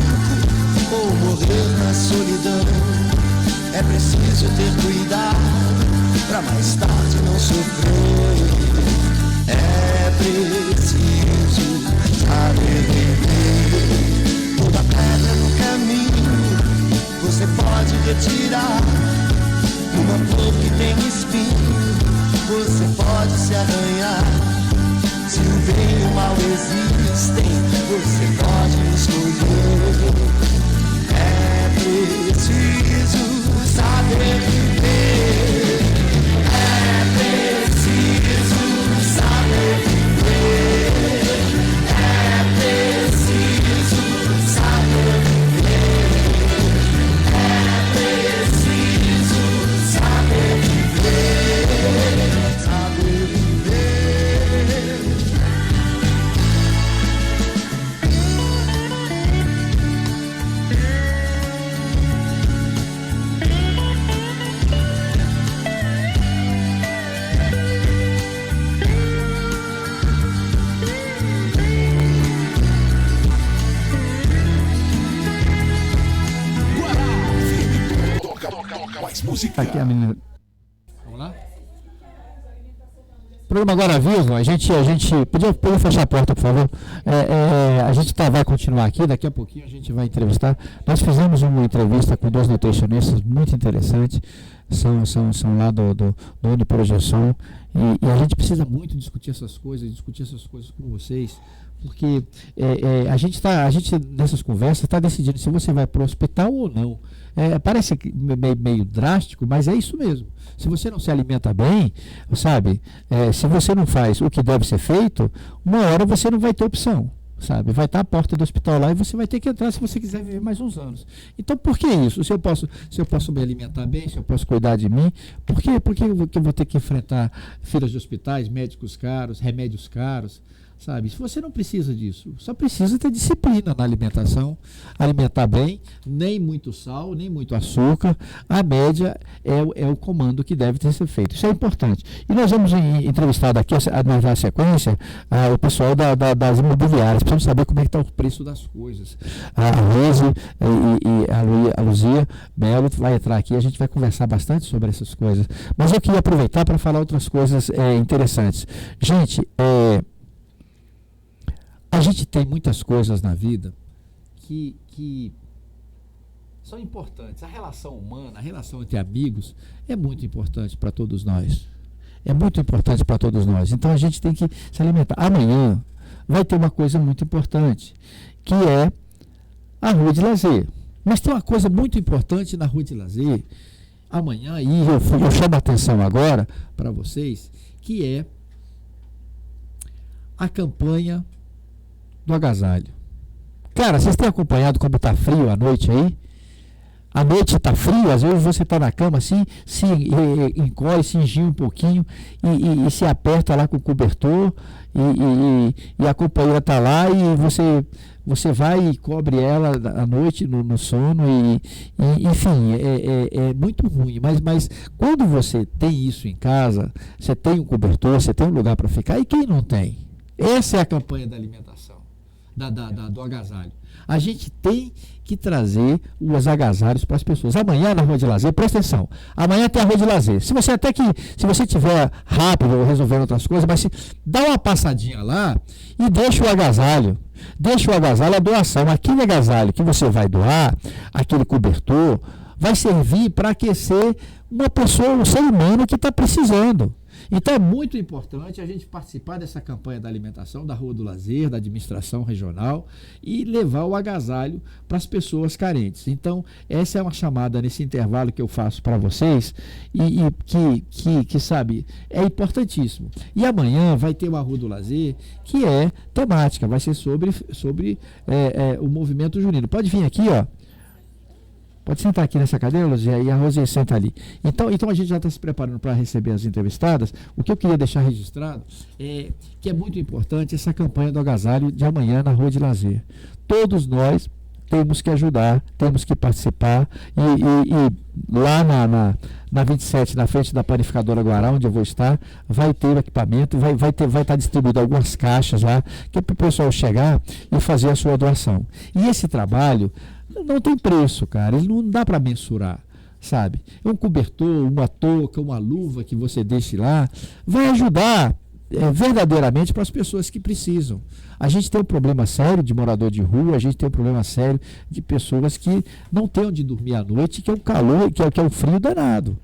ou morrer na solidão. É preciso ter cuidado pra mais tarde não sofrer. É preciso saber viver. Toda pedra no caminho você pode retirar. Uma flor que tem espinho você pode se arranhar. Se o bem e o mal existem, você pode escolher. É preciso saber viver. É preciso saber viver. É preciso saber viver. É preciso saber viver. Saber viver. Aqui a menina. Vamos lá? Programa agora vivo, a gente podia fechar a porta, por favor. A gente vai continuar aqui, daqui a pouquinho a gente vai entrevistar. Nós fizemos uma entrevista com 2 nutricionistas muito interessante, são lá do Uniprojeção, e a gente precisa muito discutir essas coisas com vocês, porque a gente nessas conversas está decidindo se você vai para o hospital ou não. Parece meio drástico, mas é isso mesmo. Se você não se alimenta bem, sabe, se você não faz o que deve ser feito, uma hora você não vai ter opção, sabe? Vai estar a porta do hospital lá e você vai ter que entrar se você quiser viver mais uns anos. Então, por que isso? Se eu posso me alimentar bem, se eu posso cuidar de mim, por que eu vou ter que enfrentar filas de hospitais, médicos caros, remédios caros? Sabe, se você não precisa disso, só precisa ter disciplina na alimentação, alimentar bem, nem muito sal, nem muito açúcar, a média é o comando que deve ter sido feito, isso é importante. E nós vamos entrevistar daqui, na sequência, o pessoal das imobiliárias, precisamos saber como é que está o preço das coisas. A Rose e a Luzia Melo vai entrar aqui, a gente vai conversar bastante sobre essas coisas, mas eu queria aproveitar para falar outras coisas interessantes. Gente, a gente tem muitas coisas na vida que são importantes. A relação humana, a relação entre amigos é muito importante para todos nós. É muito importante para todos nós. Então a gente tem que se alimentar. Amanhã vai ter uma coisa muito importante, que é a Rua de Lazer. Mas tem uma coisa muito importante na Rua de Lazer, amanhã, e eu chamo a atenção agora para vocês, que é a campanha do agasalho. Cara, vocês têm acompanhado como está frio à noite aí? À noite está frio, às vezes você está na cama assim, se encolhe, se engia um pouquinho e se aperta lá com o cobertor e a companheira está lá e você vai e cobre ela à noite no sono enfim, é muito ruim, mas quando você tem isso em casa, você tem um cobertor, você tem um lugar para ficar, e quem não tem? Essa é a campanha da alimentação. Do agasalho. A gente tem que trazer os agasalhos para as pessoas. Amanhã na Rua de Lazer, presta atenção, amanhã tem a Rua de Lazer. Se você tiver rápido ou resolvendo outras coisas, mas dá uma passadinha lá e deixa o agasalho. Deixa o agasalho, a doação. Aquele agasalho que você vai doar, aquele cobertor, vai servir para aquecer uma pessoa, um ser humano que está precisando. Então é muito importante a gente participar dessa campanha da alimentação, da Rua do Lazer, da administração regional, e levar o agasalho para as pessoas carentes. Então essa é uma chamada nesse intervalo que eu faço para vocês e que sabe, é importantíssimo. E amanhã vai ter uma Rua do Lazer que é temática, vai ser sobre o movimento junino. Pode vir aqui, ó. Pode sentar aqui nessa cadeira, Luzia, e a Rosinha senta ali. Então a gente já está se preparando para receber as entrevistadas. O que eu queria deixar registrado é que é muito importante essa campanha do agasalho de amanhã na Rua de Lazer. Todos nós temos que ajudar, temos que participar e lá na 27, na frente da panificadora Guará, onde eu vou estar, vai ter o equipamento, vai estar distribuído algumas caixas lá, que é para o pessoal chegar e fazer a sua doação. E esse trabalho não tem preço, cara, ele não dá para mensurar, sabe? É um cobertor, uma touca, uma luva que você deixe lá, vai ajudar verdadeiramente para as pessoas que precisam. A gente tem um problema sério de morador de rua, a gente tem um problema sério de pessoas que não têm onde dormir à noite, que é um calor, que é um frio danado.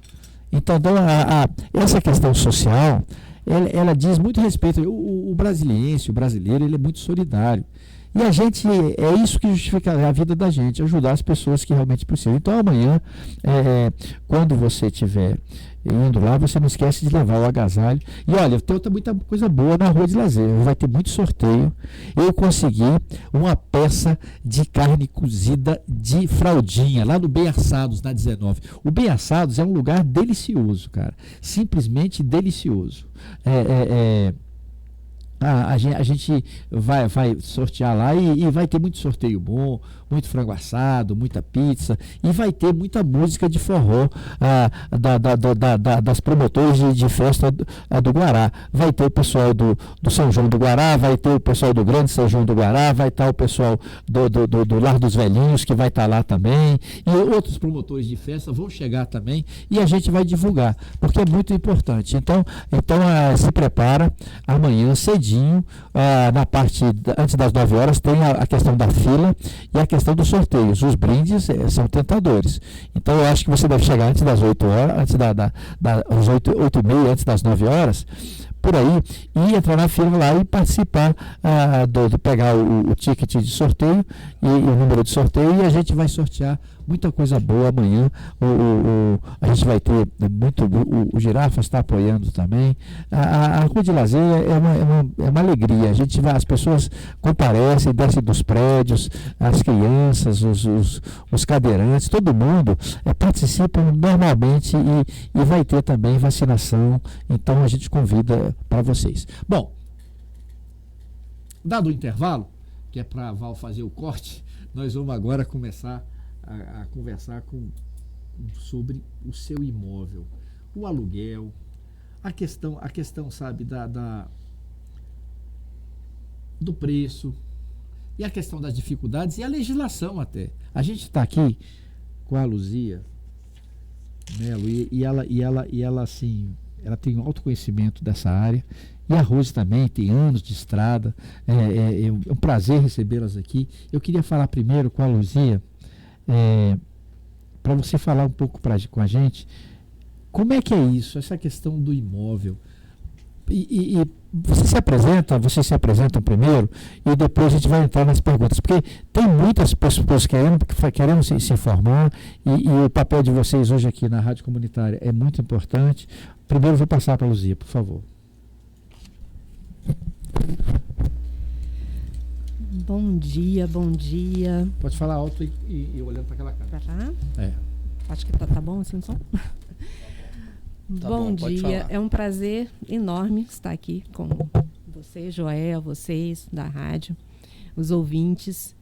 Então, essa questão social, ela diz muito respeito. O brasiliense, o brasileiro, ele é muito solidário. E a gente, é isso que justifica a vida da gente, ajudar as pessoas que realmente precisam. Então, amanhã, quando você estiver indo lá, você não esquece de levar o agasalho. E olha, tem muita coisa boa na Rua de Lazer, vai ter muito sorteio. Eu consegui uma peça de carne cozida de fraldinha, lá no Bem Assados, na 19. O Bem Assados é um lugar delicioso, cara, simplesmente delicioso. A gente vai sortear lá e vai ter muito sorteio bom, muito frango assado, muita pizza, e vai ter muita música de forró das promotoras de festa do Guará. Vai ter o pessoal do São João do Guará, vai ter o pessoal do Grande São João do Guará, vai estar o pessoal do Lar dos Velhinhos, que vai estar lá também, e outros promotores de festa vão chegar também, e a gente vai divulgar, porque é muito importante. Então se prepara, amanhã cedinho, na parte antes das 9 horas tem a questão da fila e a questão dos sorteios. Os brindes são tentadores. Então eu acho que você deve chegar antes das 8 horas, antes das 8h30, antes das 9 horas, por aí, e entrar na fila lá e participar, pegar o ticket de sorteio e o número de sorteio, e a gente vai sortear muita coisa boa amanhã. A gente vai ter muito. O Girafas está apoiando também. A Rua de Lazer é uma alegria. As pessoas comparecem, descem dos prédios, as crianças, os cadeirantes, todo mundo participa normalmente e vai ter também vacinação. Então a gente convida para vocês. Bom, dado o intervalo, que é para a Val fazer o corte, nós vamos agora começar a conversar sobre o seu imóvel, o aluguel, a questão, sabe, do preço e a questão das dificuldades e a legislação até. A gente está aqui com a Luzia Melo e ela assim, ela tem um alto conhecimento dessa área, e a Rose também tem anos de estrada. É um prazer recebê-las aqui. Eu queria falar primeiro com a Luzia, para você falar um pouco com a gente como é que é isso, essa questão do imóvel. E vocês se apresentam primeiro e depois a gente vai entrar nas perguntas, porque tem muitas pessoas querendo se informar, e o papel de vocês hoje aqui na Rádio Comunitária é muito importante. Primeiro vou passar para a Luzia, por favor. Bom dia. Pode falar alto e olhando para aquela câmera. Tá? Acho que tá bom assim o som? Bom dia, é um prazer enorme estar aqui com você, Joel, vocês da rádio, os ouvintes.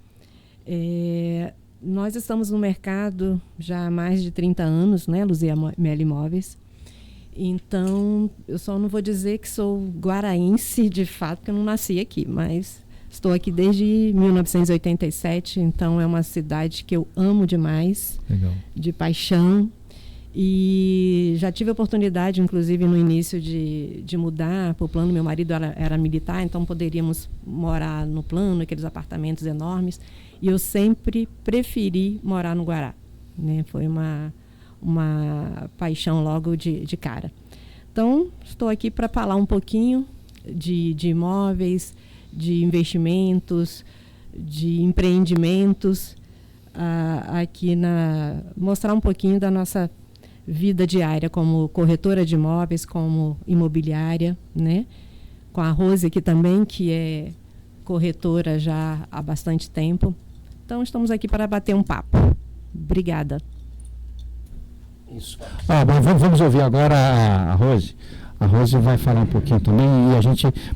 Nós estamos no mercado já há mais de 30 anos, né, Luzia Melo Imóveis. Então, eu só não vou dizer que sou guaraense de fato, porque eu não nasci aqui, mas estou aqui desde 1987, então é uma cidade que eu amo demais. Legal. De paixão. E já tive a oportunidade, inclusive no início, de mudar para o plano. Meu marido era militar, então poderíamos morar no plano, aqueles apartamentos enormes, e eu sempre preferi morar no Guará, né? Foi uma paixão logo de cara. Então, estou aqui para falar um pouquinho de imóveis, de investimentos, de empreendimentos, aqui mostrar um pouquinho da nossa vida diária como corretora de imóveis, como imobiliária, né? Com a Rose aqui também, que é corretora já há bastante tempo. Então, estamos aqui para bater um papo. Obrigada. Isso. Vamos ouvir agora a Rose. A Rose vai falar um pouquinho também,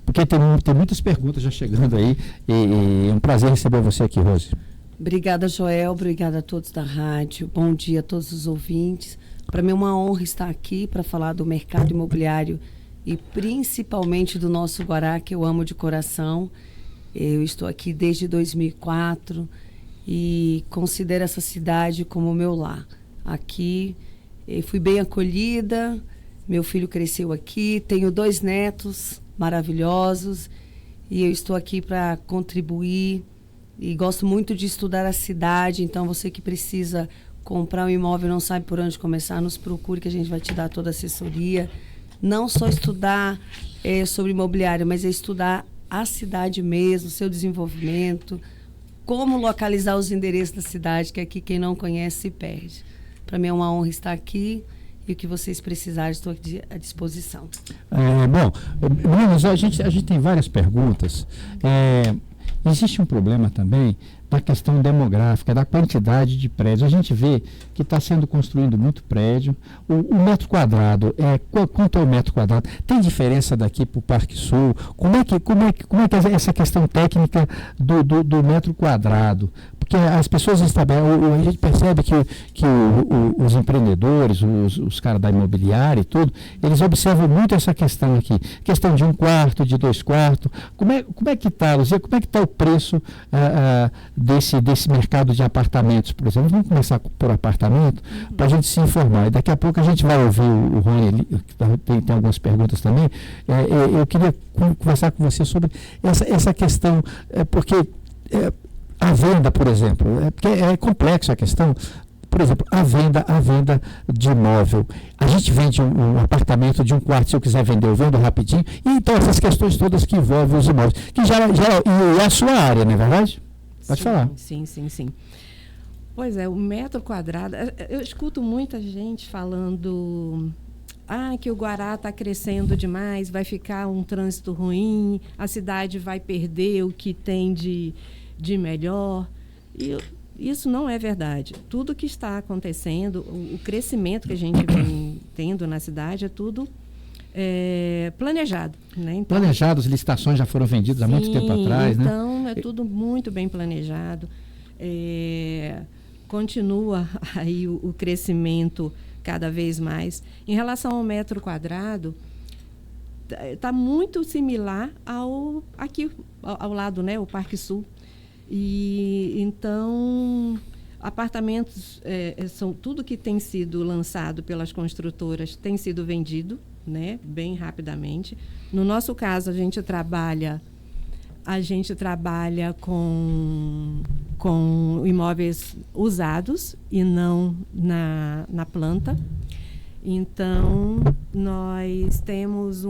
porque tem muitas perguntas já chegando aí, e é um prazer receber você aqui, Rose. Obrigada, Joel. Obrigada a todos da rádio. Bom dia a todos os ouvintes. Para mim é uma honra estar aqui para falar do mercado imobiliário e principalmente do nosso Guará, que eu amo de coração. Eu estou aqui desde 2004 e considero essa cidade como o meu lar. Aqui eu fui bem acolhida, meu filho cresceu aqui, tenho 2 netos maravilhosos e eu estou aqui para contribuir e gosto muito de estudar a cidade. Então você que precisa comprar um imóvel e não sabe por onde começar, nos procure que a gente vai te dar toda a assessoria. Não só estudar sobre imobiliário, mas é estudar a cidade mesmo, seu desenvolvimento, como localizar os endereços da cidade, que aqui quem não conhece se perde. Para mim é uma honra estar aqui e o que vocês precisarem, estou aqui à disposição. Bom, meninos, a gente tem várias perguntas. Existe um problema também da questão demográfica, da quantidade de prédios. A gente vê que está sendo construído muito prédio. O metro quadrado, quanto é o metro quadrado? Tem diferença daqui para o Parque Sul? Como é que é essa questão técnica do metro quadrado? Porque as pessoas a gente percebe que os empreendedores, os caras da imobiliária e tudo, eles observam muito essa questão aqui. Questão de 1 quarto, de 2 quartos. Como é que está, Luzia? Como é que está o preço desse mercado de apartamentos, por exemplo? Vamos começar por apartamento para a gente se informar. E daqui a pouco a gente vai ouvir o Rony, que tem algumas perguntas também. Eu queria conversar com você sobre essa questão, porque a venda, por exemplo, porque é complexo a questão. Por exemplo, a venda de imóvel. A gente vende um apartamento de 1 quarto, se eu quiser vender, eu vendo rapidinho. E então essas questões todas que envolvem os imóveis. Que e é a sua área, não é verdade? Pode falar. Sim. Pois é, o metro quadrado... Eu escuto muita gente falando... que o Guará está crescendo demais, vai ficar um trânsito ruim, a cidade vai perder o que tem de melhor. E isso não é verdade. Tudo que está acontecendo, o crescimento que a gente vem tendo na cidade é tudo planejado. Né? Então, planejado, as licitações já foram vendidas há muito tempo atrás. Então, é tudo muito bem planejado. Continua aí o crescimento cada vez mais. Em relação ao metro quadrado, está muito similar aqui ao lado, né, o Parque Sul. E então apartamentos são tudo que tem sido lançado pelas construtoras tem sido vendido, né, bem rapidamente. No nosso caso, a gente trabalha com imóveis usados e não na planta. Então nós temos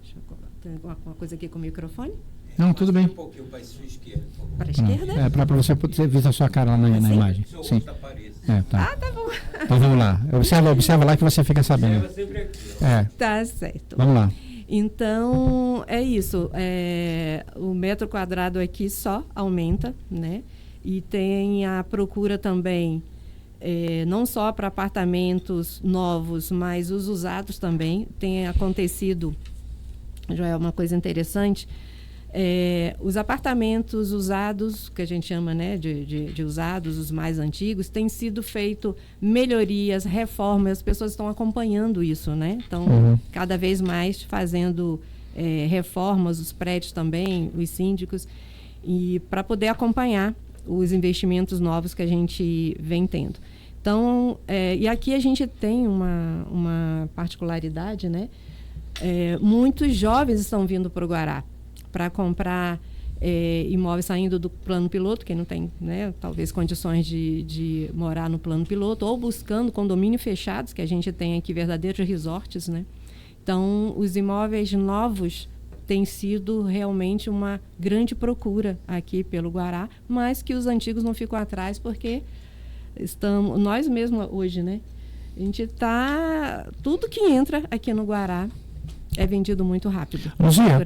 deixa eu tem alguma coisa aqui com o microfone? Não, tudo bem. Um pouquinho para a sua esquerda. Para a esquerda? Para você poder ver a sua cara lá na imagem. Sim. Tá tá bom. Então vamos lá. Observa lá que você fica sabendo. Observa sempre aqui. Tá certo. Vamos lá. Então, é isso. O metro quadrado aqui só aumenta, né? E tem a procura também, não só para apartamentos novos, mas os usados também. Tem acontecido, já é uma coisa interessante, os apartamentos usados, que a gente chama, né, de usados, os mais antigos, tem sido feito melhorias, reformas, as pessoas estão acompanhando isso, né? Então, cada vez mais fazendo reformas, os prédios também, os síndicos, e para poder acompanhar os investimentos novos que a gente vem tendo. Então, e aqui a gente tem uma particularidade, né? Muitos jovens estão vindo para o Guará para comprar imóveis saindo do plano piloto, quem não tem, né, talvez condições de morar no plano piloto, ou buscando condomínios fechados, que a gente tem aqui verdadeiros resorts, né? Então, os imóveis novos têm sido realmente uma grande procura aqui pelo Guará, mas que os antigos não ficam atrás, porque nós mesmos hoje, né? A gente está... Tudo que entra aqui no Guará é vendido muito rápido. Luzia,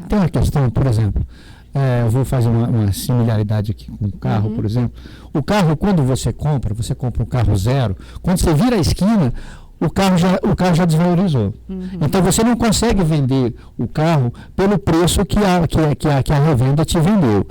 tem uma questão, por exemplo, eu vou fazer uma similaridade aqui com o carro, por exemplo. O carro, quando você compra um carro zero, quando você vira a esquina, o carro já desvalorizou. Então você não consegue vender o carro pelo preço que a revenda te vendeu.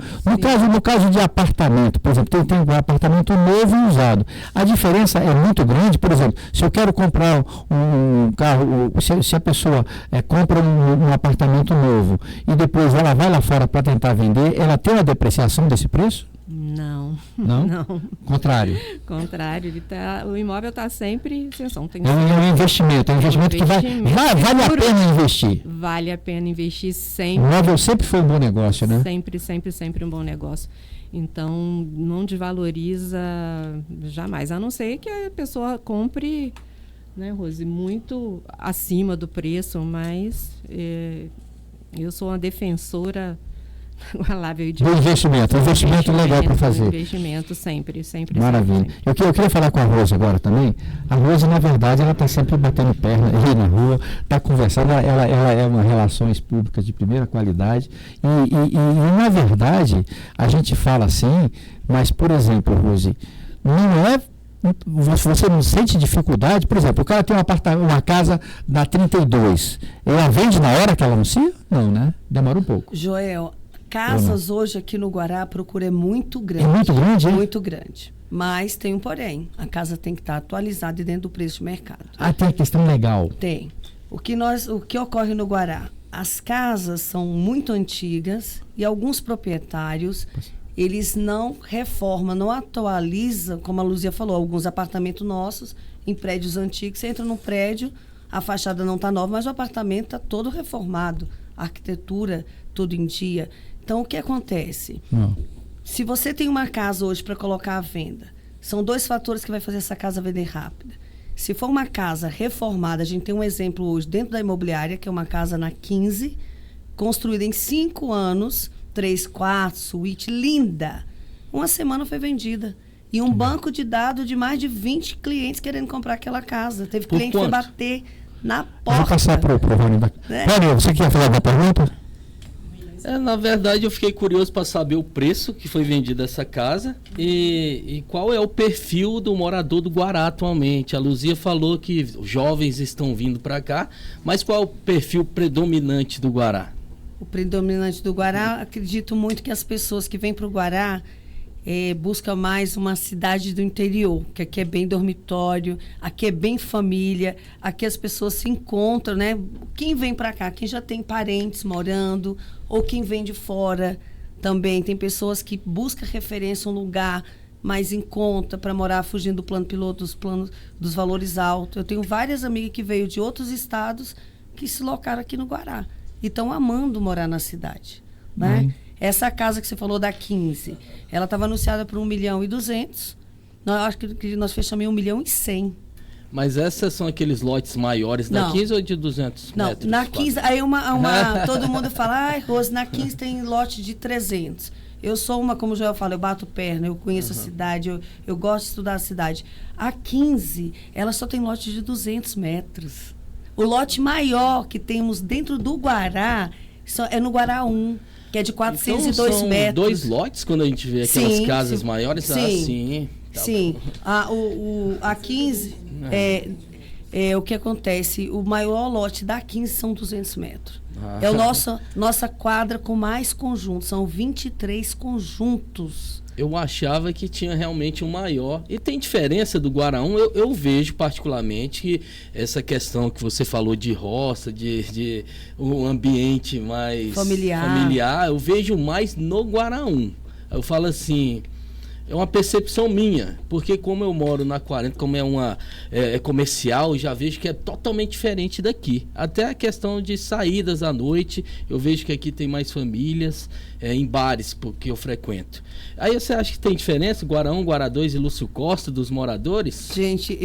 No caso de apartamento, por exemplo, tem um apartamento novo e usado. A diferença é muito grande. Por exemplo, se eu quero comprar um carro, se a pessoa compra um apartamento novo e depois ela vai lá fora para tentar vender, ela tem uma depreciação desse preço? Não. Não? Não. Contrário. Contrário, o imóvel está sempre em exceção. É um investimento, que vale a pena investir. Vale a pena investir sempre. O imóvel sempre foi um bom negócio, né? Sempre um bom negócio. Então, não desvaloriza jamais, a não ser que a pessoa compre, né, Rose, muito acima do preço, mas eu sou uma defensora do investimento. Investimento legal para fazer. Investimento sempre. Maravilha. Sempre. Eu queria falar com a Rose agora também. A Rose, na verdade, ela está sempre batendo perna aí na rua, está conversando. Ela é uma relações públicas de primeira qualidade. E, na verdade, a gente fala assim, mas, por exemplo, Rose, não é. Você não sente dificuldade? Por exemplo, o cara tem uma casa na 32. Ela vende na hora que ela anuncia? Não, né? Demora um pouco. Joel, casas hoje aqui no Guará, a procura é muito grande. É muito grande, é? Muito grande. Mas tem um porém. A casa tem que estar atualizada e dentro do preço de mercado. Tem a questão legal. Tem. O que ocorre no Guará? As casas são muito antigas e alguns proprietários, eles não reformam, não atualizam, como a Luzia falou, alguns apartamentos nossos em prédios antigos. Você entra no prédio, a fachada não está nova, mas o apartamento está todo reformado. A arquitetura, tudo em dia. Então, o que acontece? Se você tem uma casa hoje para colocar à venda, são 2 fatores que vai fazer essa casa vender rápida. Se for uma casa reformada, a gente tem um exemplo hoje dentro da imobiliária, que é uma casa na 15, construída em 5 anos, 3 quartos, suíte, linda. Uma semana foi vendida. E um banco de dados de mais de 20 clientes querendo comprar aquela casa. Teve cliente que foi bater na porta. Eu vou passar para o Rony. Rony, você quer falar da pergunta? Na verdade, eu fiquei curioso para saber o preço que foi vendida essa casa e qual é o perfil do morador do Guará atualmente. A Luzia falou que os jovens estão vindo para cá, mas qual é o perfil predominante do Guará? O predominante do Guará, acredito muito que as pessoas que vêm para o Guará buscam mais uma cidade do interior, que aqui é bem dormitório, aqui é bem família, aqui as pessoas se encontram, né? Quem vem para cá, quem já tem parentes morando, ou quem vem de fora também. Tem pessoas que buscam referência, um lugar mais em conta para morar, fugindo do plano piloto, dos valores altos. Eu tenho várias amigas que veio de outros estados que se locaram aqui no Guará e estão amando morar na cidade, né? Essa casa que você falou da 15, ela estava anunciada por 1.200.000. Nós acho que nós fechamos em 1.100.000. Mas essas são aqueles lotes maiores da 15 ou de 200 metros? Não, na 15, aí todo mundo fala, Rose, na 15 tem lote de 300. Eu sou como o Joel fala, eu bato perna, eu conheço a cidade, eu gosto de estudar a cidade. A 15, ela só tem lote de 200 metros. O lote maior que temos dentro do Guará é no Guará 1. Que é de 402 então, são metros. 2 lotes quando a gente vê aquelas casas maiores? Sim. Sim. A 15, o que acontece? O maior lote da 15 são 200 metros. É nossa quadra com mais conjuntos. São 23 conjuntos. Eu achava que tinha realmente um maior. E tem diferença do Guará 1. Eu vejo particularmente que essa questão que você falou de roça, de um ambiente mais familiar, eu vejo mais no Guará 1. Eu falo assim, é uma percepção minha, porque como eu moro na 40, como é comercial, já vejo que é totalmente diferente daqui. Até a questão de saídas à noite, eu vejo que aqui tem mais famílias, em bares, porque eu frequento. Aí você acha que tem diferença, Guará 1, Guará 2 e Lúcio Costa, dos moradores? Gente,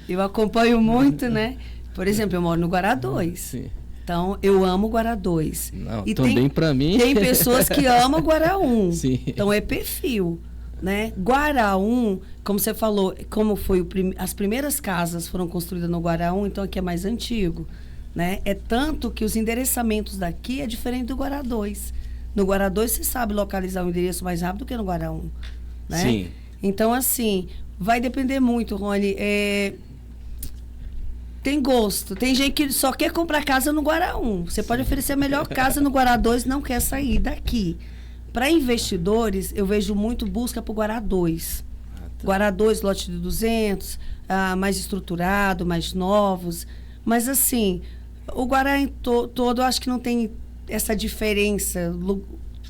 eu acompanho muito, né? Por exemplo, eu moro no Guará 2. Sim. Então, eu amo Guará 2. Não, e também para mim. Tem pessoas que amam Guará 1. Sim. Então, é perfil, né? Guará 1, como você falou, como foi as primeiras casas foram construídas no Guará 1, então aqui é mais antigo, né? É tanto que os endereçamentos daqui é diferente do Guará 2. No Guará 2, você sabe localizar o endereço mais rápido do que no Guará 1, né? Sim. Então, assim, vai depender muito, Rony. Tem gosto. Tem gente que só quer comprar casa no Guará 1. Você pode oferecer a melhor casa no Guará 2, não quer sair daqui. Para investidores, eu vejo muito busca para o Guará 2. Guará 2, lote de 200, mais estruturado, mais novos. Mas, assim, o Guará todo, eu acho que não tem essa diferença.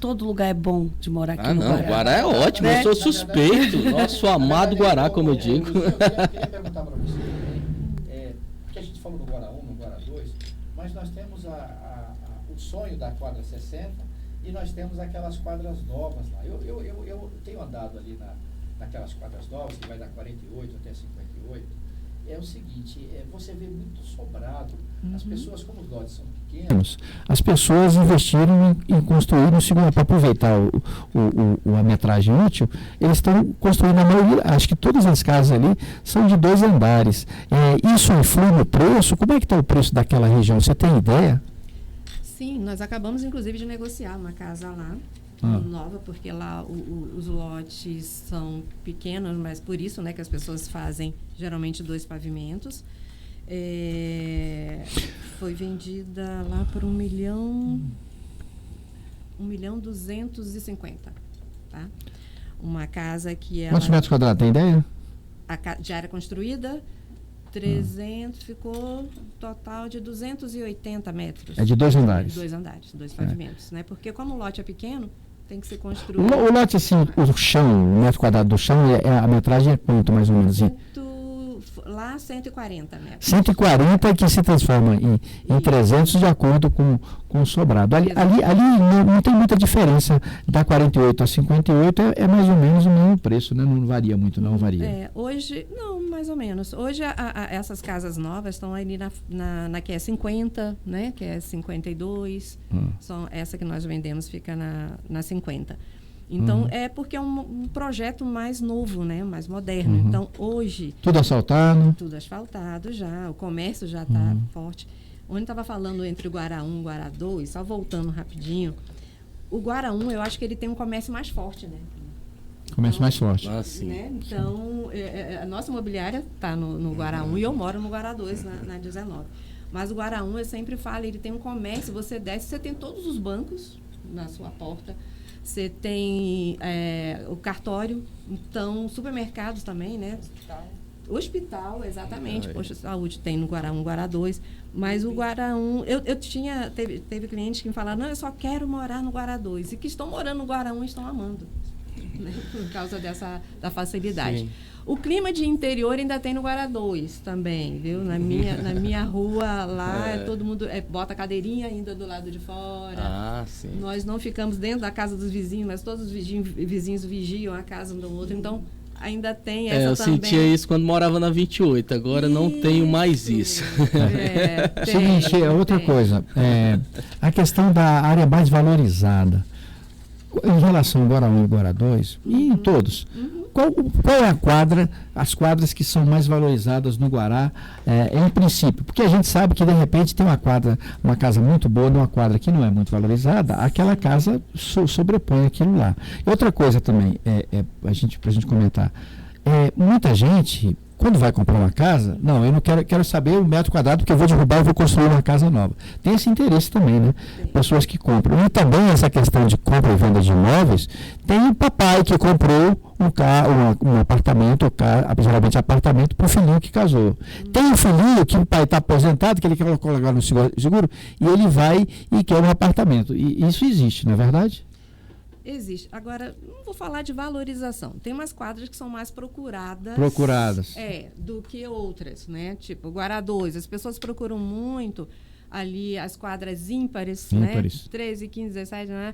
Todo lugar é bom de morar aqui no Guará. O Guará é ótimo, né? Eu sou suspeito. Nosso amado Guará, como eu digo. Eu queria perguntar para você também, porque a gente falou no Guará 1, no Guará 2, mas nós temos o sonho da quadra 60 e nós temos aquelas quadras novas lá. Eu tenho andado ali naquelas quadras novas, que vai da 48 até 58. É o seguinte, você vê muito sobrado. As pessoas, como os lotes são pequenos, as pessoas investiram em construir no segundo, para aproveitar a metragem útil, eles estão construindo a maioria, acho que todas as casas ali são de 2 andares. Isso influi no preço? Como é que está o preço daquela região? Você tem ideia? Sim, nós acabamos inclusive de negociar uma casa lá, nova, porque lá os lotes são pequenos, mas por isso, né, que as pessoas fazem geralmente 2 pavimentos. Foi vendida lá por 1.250.000, tá? Uma casa que Quantos metros quadrados, tem ideia? Já era construída, 300, ficou total de 280 metros. É de 2 andares? 2 andares, 2 pavimentos, né? Porque como o lote é pequeno, tem que ser construído. O lote, assim, o chão, o metro quadrado do chão, a metragem é quanto, mais ou menos? Lá, 140 metros. 140 que se transforma em 300 de acordo com o sobrado. Ali não tem muita diferença. Da 48 a 58 é mais ou menos o mesmo preço, né? Não varia muito, não varia. Hoje, não, mais ou menos. Hoje, essas casas novas estão ali na que é 50, né? Que é 52. Essa que nós vendemos fica na 50. Então, é porque é um projeto mais novo, né? Mais moderno. Então, hoje... Tudo asfaltado? Tudo asfaltado já. O comércio já está forte. Onde estava falando entre o Guará 1 e o Guará 2, só voltando rapidinho, o Guará 1, eu acho que ele tem um comércio mais forte, né? Comércio mais forte. Né? Então, a nossa imobiliária está no Guará 1 e eu moro no Guará 2, na 19. Mas o Guará 1, eu sempre falo, ele tem um comércio, você desce, você tem todos os bancos na sua porta. Você tem o cartório, então supermercados também, né? Hospital, exatamente. Posto de saúde tem no Guará 1, Guará 2. Mas o Guará 1, teve clientes que me falaram, não, eu só quero morar no Guará 2. E que estão morando no Guará 1 estão amando, né? Por causa da facilidade. Sim. O clima de interior ainda tem no Guará 2 também, viu? Na minha rua lá, todo mundo bota a cadeirinha ainda do lado de fora. Sim. Nós não ficamos dentro da casa dos vizinhos, mas todos os vizinhos vigiam a casa um do outro. Então, ainda tem essa eu também. Sentia isso quando morava na 28, agora não tenho mais isso. Seguinte, outra coisa, a questão da área mais valorizada, em relação ao Guará 1 e Guará 2, e em todos, qual é as quadras que são mais valorizadas no Guará, em princípio? Porque a gente sabe que, de repente, tem uma casa muito boa, numa quadra que não é muito valorizada, aquela casa sobrepõe aquilo lá. E outra coisa também, para a gente comentar, muita gente, quando vai comprar uma casa, não, eu não quero saber o metro quadrado, porque eu vou derrubar e vou construir uma casa nova. Tem esse interesse também, né? Pessoas que compram. E também essa questão de compra e venda de imóveis, tem o papai que comprou um apartamento, geralmente apartamento, para o filhinho que casou. Tem um filhinho que o pai está aposentado, que ele quer colocar no seguro, e ele vai e quer um apartamento. E isso existe, não é verdade? Existe. Agora, não vou falar de valorização. Tem umas quadras que são mais procuradas. Do que outras, né? Tipo, Guará 2, as pessoas procuram muito ali as quadras ímpares, né? 13, 15, 17, né?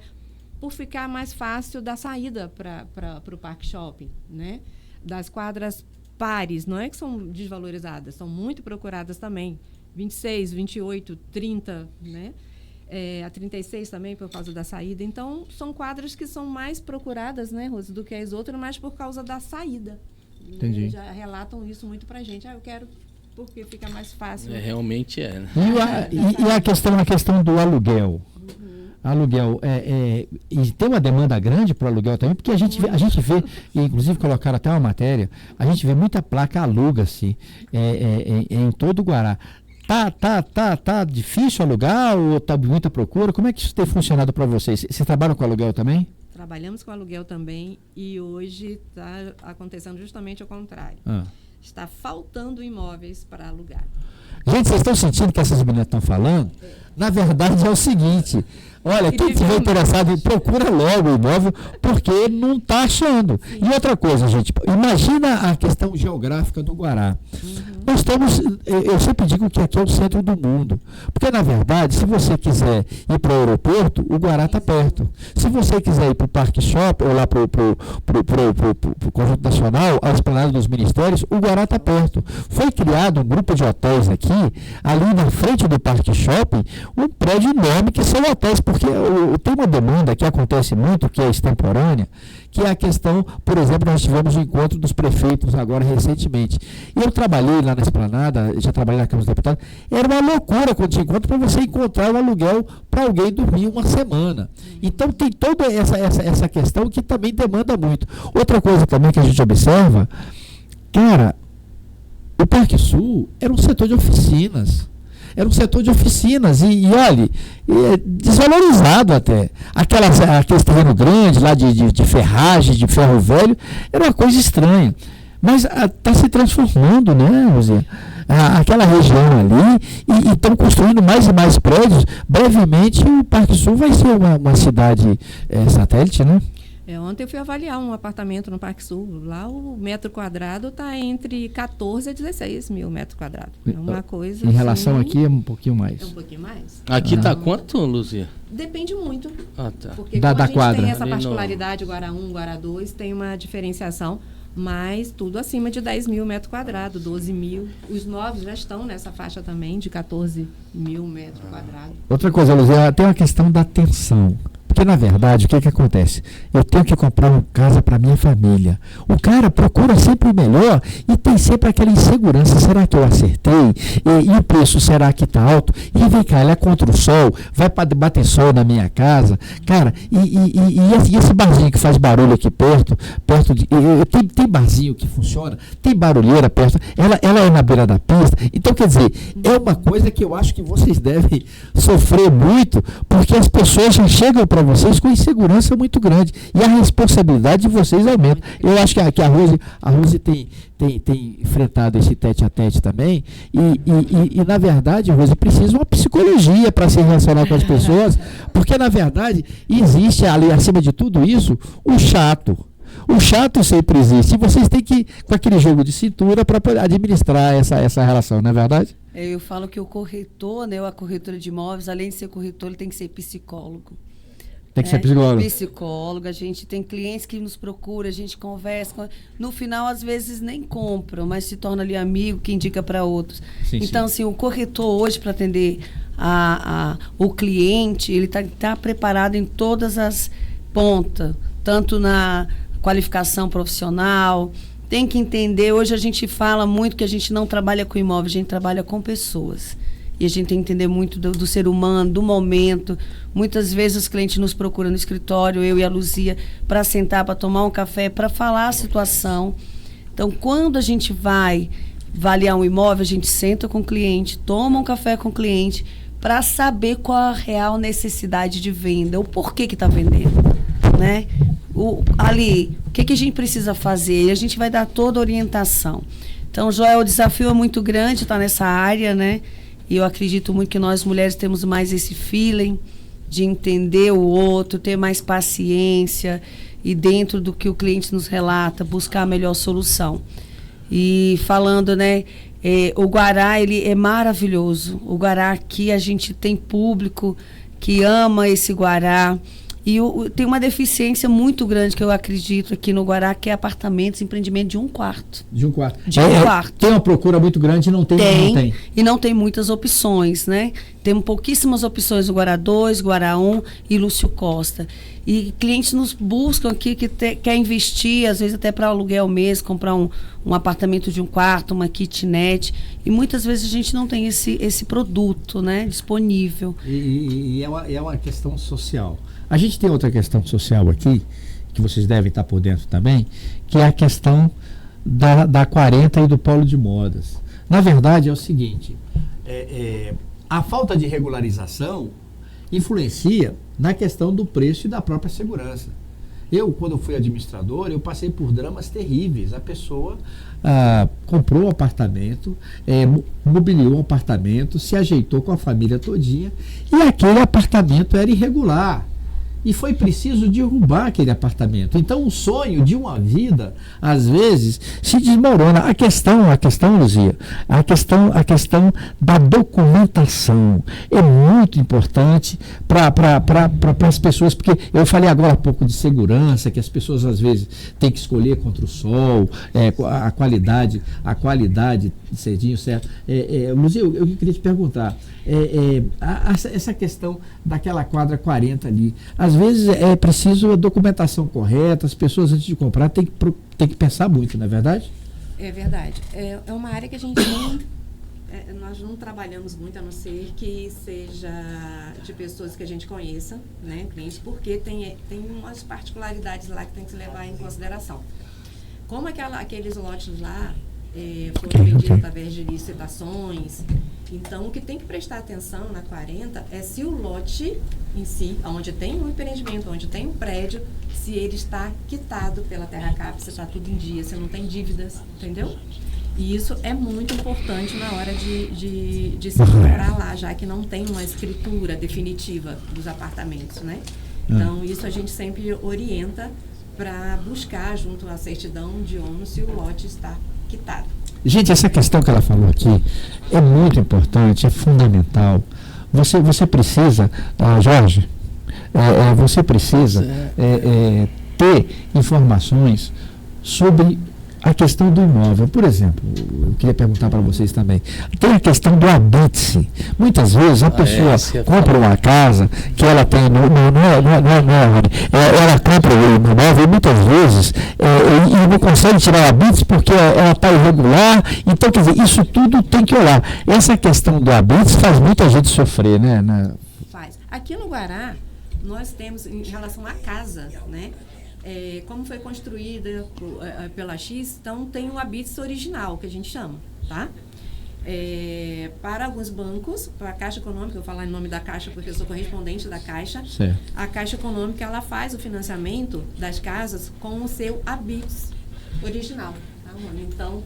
Por ficar mais fácil da saída para o Parque Shopping, né? Das quadras pares, não é que são desvalorizadas, são muito procuradas também. 26, 28, 30, né? A 36 também, por causa da saída. Então, são quadras que são mais procuradas, né, Rose, do que as outras, mas por causa da saída. Entendi. Né? Já relatam isso muito pra gente. Eu quero porque fica mais fácil. Realmente é. Né? E a questão do aluguel? Aluguel, e tem uma demanda grande para o aluguel também, porque a gente vê, e inclusive colocaram até uma matéria, a gente vê muita placa aluga-se em todo o Guará. Tá difícil alugar ou tá muita procura? Como é que isso tem funcionado para vocês? Vocês trabalham com aluguel também? Trabalhamos com aluguel também e hoje está acontecendo justamente o contrário. Está faltando imóveis para alugar. Gente, vocês estão sentindo que essas meninas estão falando? Na verdade é o seguinte, olha, quem estiver interessado, procura logo o imóvel, porque não está achando. Sim. E outra coisa, gente, imagina a questão geográfica do Guará. Nós estamos, eu sempre digo que aqui é o centro do mundo, porque na verdade, se você quiser ir para o aeroporto, o Guará está perto. Se você quiser ir para o Parque Shopping, ou lá para o Conjunto Nacional, a Esplanada dos Ministérios, o Guará está perto. Foi criado um grupo de hotéis aqui, ali na frente do Parque Shopping, um prédio enorme que são hotéis, porque tem uma demanda que acontece muito, que é extemporânea, que é a questão, por exemplo, nós tivemos o encontro dos prefeitos agora recentemente. E eu trabalhei lá na Esplanada, já trabalhei na Câmara dos Deputados, era uma loucura quando tinha encontro para você encontrar um aluguel para alguém dormir uma semana. Então tem toda essa questão que também demanda muito. Outra coisa também que a gente observa, cara, o Parque Sul era um setor de oficinas. E olha, desvalorizado até. Aqueles terreno grande lá de ferragem, de ferro velho, era uma coisa estranha. Mas está se transformando, né, Luzia? Aquela região ali, e estão construindo mais e mais prédios. Brevemente o Parque Sul vai ser uma cidade satélite, né? Ontem eu fui avaliar um apartamento no Parque Sul. Lá o metro quadrado está entre 14 a 16 mil metros quadrados. É uma coisa. Em relação aqui é um pouquinho mais. É um pouquinho mais. Aqui está quanto, Luzia? Depende muito. Tá. Porque como a gente tem essa particularidade, Guará 1, Guará 2, tem uma diferenciação, mas tudo acima de 10 mil metros quadrados, 12 mil. Os novos já estão nessa faixa também, de 14 mil metros quadrados. Outra coisa, Luzia, tem uma questão da atenção. Porque, na verdade, o que acontece? Eu tenho que comprar uma casa para minha família. O cara procura sempre o melhor e tem sempre aquela insegurança. Será que eu acertei? E o preço, será que está alto? E vem cá, ele é contra o sol, vai bater sol na minha casa. Cara, e esse barzinho que faz barulho aqui perto de... Tem barzinho que funciona, tem barulheira perto, ela é na beira da pista. Então, quer dizer, é uma coisa que eu acho que vocês devem sofrer muito, porque as pessoas já chegam para vocês com insegurança muito grande e a responsabilidade de vocês aumenta. Eu acho que a Rose tem enfrentado esse tete-a-tete também e na verdade, Rose, precisa uma psicologia para se relacionar com as pessoas, porque na verdade existe ali, acima de tudo isso, o chato. O chato sempre existe. E vocês têm que ir com aquele jogo de cintura para poder administrar essa relação, não é verdade? Eu falo que o corretor, né, a corretora de imóveis, além de ser corretor, ele tem que ser psicólogo. Tem que ser psicólogo. Psicólogo, a gente tem clientes que nos procuram, a gente conversa. No final, às vezes, nem compram, mas se torna ali amigo que indica para outros. Sim, então, assim, o corretor hoje, para atender o cliente, ele tá preparado em todas as pontas, tanto na qualificação profissional. Tem que entender, hoje a gente fala muito que a gente não trabalha com imóvel, a gente trabalha com pessoas. E a gente tem que entender muito do ser humano, do momento. Muitas vezes os clientes nos procuram no escritório, eu e a Luzia, para sentar, para tomar um café, para falar a situação. Então, quando a gente vai avaliar um imóvel, a gente senta com o cliente, toma um café com o cliente, para saber qual a real necessidade de venda, o porquê que está vendendo, né? O que a gente precisa fazer? E a gente vai dar toda a orientação. Então, Joel, o desafio é muito grande estar nessa área, né? E eu acredito muito que nós mulheres temos mais esse feeling de entender o outro, ter mais paciência e dentro do que o cliente nos relata, buscar a melhor solução. E falando, né, o Guará, ele é maravilhoso. O Guará aqui, a gente tem público que ama esse Guará. E tem uma deficiência muito grande que eu acredito aqui no Guará, que é apartamentos, empreendimento de 1 quarto. De um quarto. De um quarto. Tem uma procura muito grande e não tem. E não tem muitas opções, né? Temos pouquíssimas opções no Guará 2, Guará 1 e Lúcio Costa. E clientes nos buscam aqui que quer investir, às vezes até para aluguel mesmo, comprar um apartamento de 1 quarto, uma kitnet. E muitas vezes a gente não tem esse produto, né, disponível. E é uma questão social. A gente tem outra questão social aqui, que vocês devem estar por dentro também, que é a questão da 40 e do polo de modas. Na verdade, é o seguinte, a falta de regularização influencia na questão do preço e da própria segurança. Quando fui administrador, eu passei por dramas terríveis. A pessoa comprou um apartamento, mobiliou um apartamento, se ajeitou com a família todinha, e aquele apartamento era irregular. E foi preciso derrubar aquele apartamento. Então, o sonho de uma vida, às vezes, se desmorona. A questão, Luzia, a questão da documentação é muito importante para as pessoas, porque eu falei agora há pouco de segurança, que as pessoas, às vezes, têm que escolher contra o sol, a qualidade cedinho, certo? Luzia, eu queria te perguntar, essa questão daquela quadra 40 ali, às vezes é preciso a documentação correta, as pessoas antes de comprar têm que pensar muito, não é verdade? É verdade. É uma área que a gente nós não trabalhamos muito, a não ser que seja de pessoas que a gente conheça, né, clientes, porque tem umas particularidades lá que tem que se levar em consideração. Como aqueles lotes lá foram vendidos através de licitações, então o que tem que prestar atenção na 40 é se o lote em si, onde tem um empreendimento, onde tem um prédio, se ele está quitado pela Terracap, se está tudo em dia, se não tem dívidas, entendeu? E isso é muito importante na hora de se comprar lá, já que não tem uma escritura definitiva dos apartamentos, né? Então, isso a gente sempre orienta para buscar junto à certidão de ônus se o lote está quitado. Gente, essa questão que ela falou aqui é muito importante, é fundamental. Você precisa, Jorge, você precisa ter informações sobre a questão do imóvel. Por exemplo, eu queria perguntar para vocês também, tem a questão do habite-se. Muitas vezes a pessoa compra uma casa que ela tem, ela compra o imóvel e muitas vezes e não consegue tirar o habite-se porque ela está irregular. Então, quer dizer, isso tudo tem que olhar. Essa questão do habite-se faz muita gente sofrer, né? Faz. Aqui no Guará, nós temos, em relação à casa, né? Como foi construída pela X, então tem um habite original, que a gente chama, tá? Para alguns bancos, para a Caixa Econômica, eu vou falar em nome da Caixa porque eu sou correspondente da Caixa, certo. A Caixa Econômica, ela faz o financiamento das casas com o seu habite original, tá, mano? Então,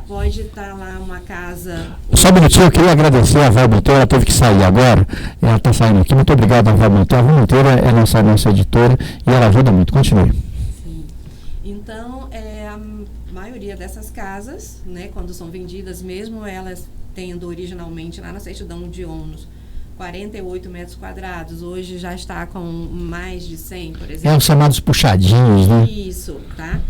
pode estar lá uma casa... Só um minutinho, eu queria agradecer a Val Monteiro, ela teve que sair agora, ela está saindo aqui. Muito obrigado a Val Monteiro. A Val Monteiro é nossa editora e ela ajuda muito. Continue. Sim. Então, a maioria dessas casas, né, quando são vendidas, mesmo elas tendo originalmente lá na certidão de ônus 48 metros quadrados, hoje já está com mais de 100, por exemplo. Os chamados puxadinhos, né? Isso, tá?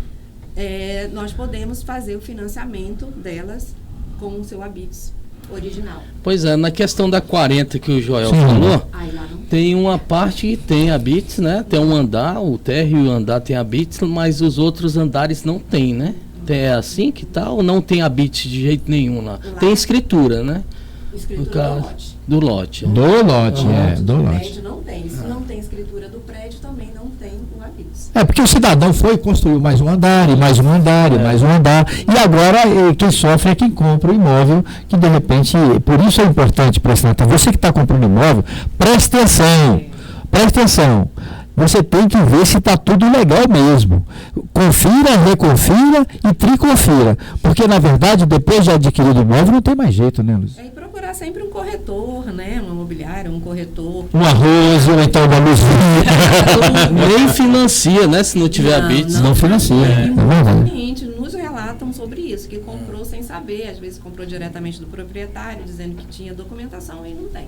Nós podemos fazer o financiamento delas com o seu habite original. Pois é, na questão da 40 que o Joel falou, tem uma parte que tem habites, né? Tem um andar, o térreo e o andar tem habites, mas os outros andares não tem, né? É assim que tá ou não tem habite de jeito nenhum lá? Tem escritura, né? Escritura do lote. Do lote. Do prédio não tem. Se não tem escritura do prédio, também não tem o habite. Porque o cidadão foi e construiu mais um andar, e mais um andar, e mais um andar. E agora quem sofre é quem compra o imóvel, que de repente, por isso é importante prestar atenção. Você que está comprando imóvel, preste atenção. Preste atenção. Você tem que ver se está tudo legal mesmo. Confira, reconfira e triconfira. Porque, na verdade, depois de adquirido o imóvel, não tem mais jeito, né, Luz? E procurar sempre um corretor, né? Um imobiliário, um corretor. Um arroz, ou então uma luzinha. Nem financia, né? Se não tiver habites. Não financia. Muitos clientes nos relatam sobre isso, que comprou sem saber. Às vezes comprou diretamente do proprietário, dizendo que tinha documentação e não tem.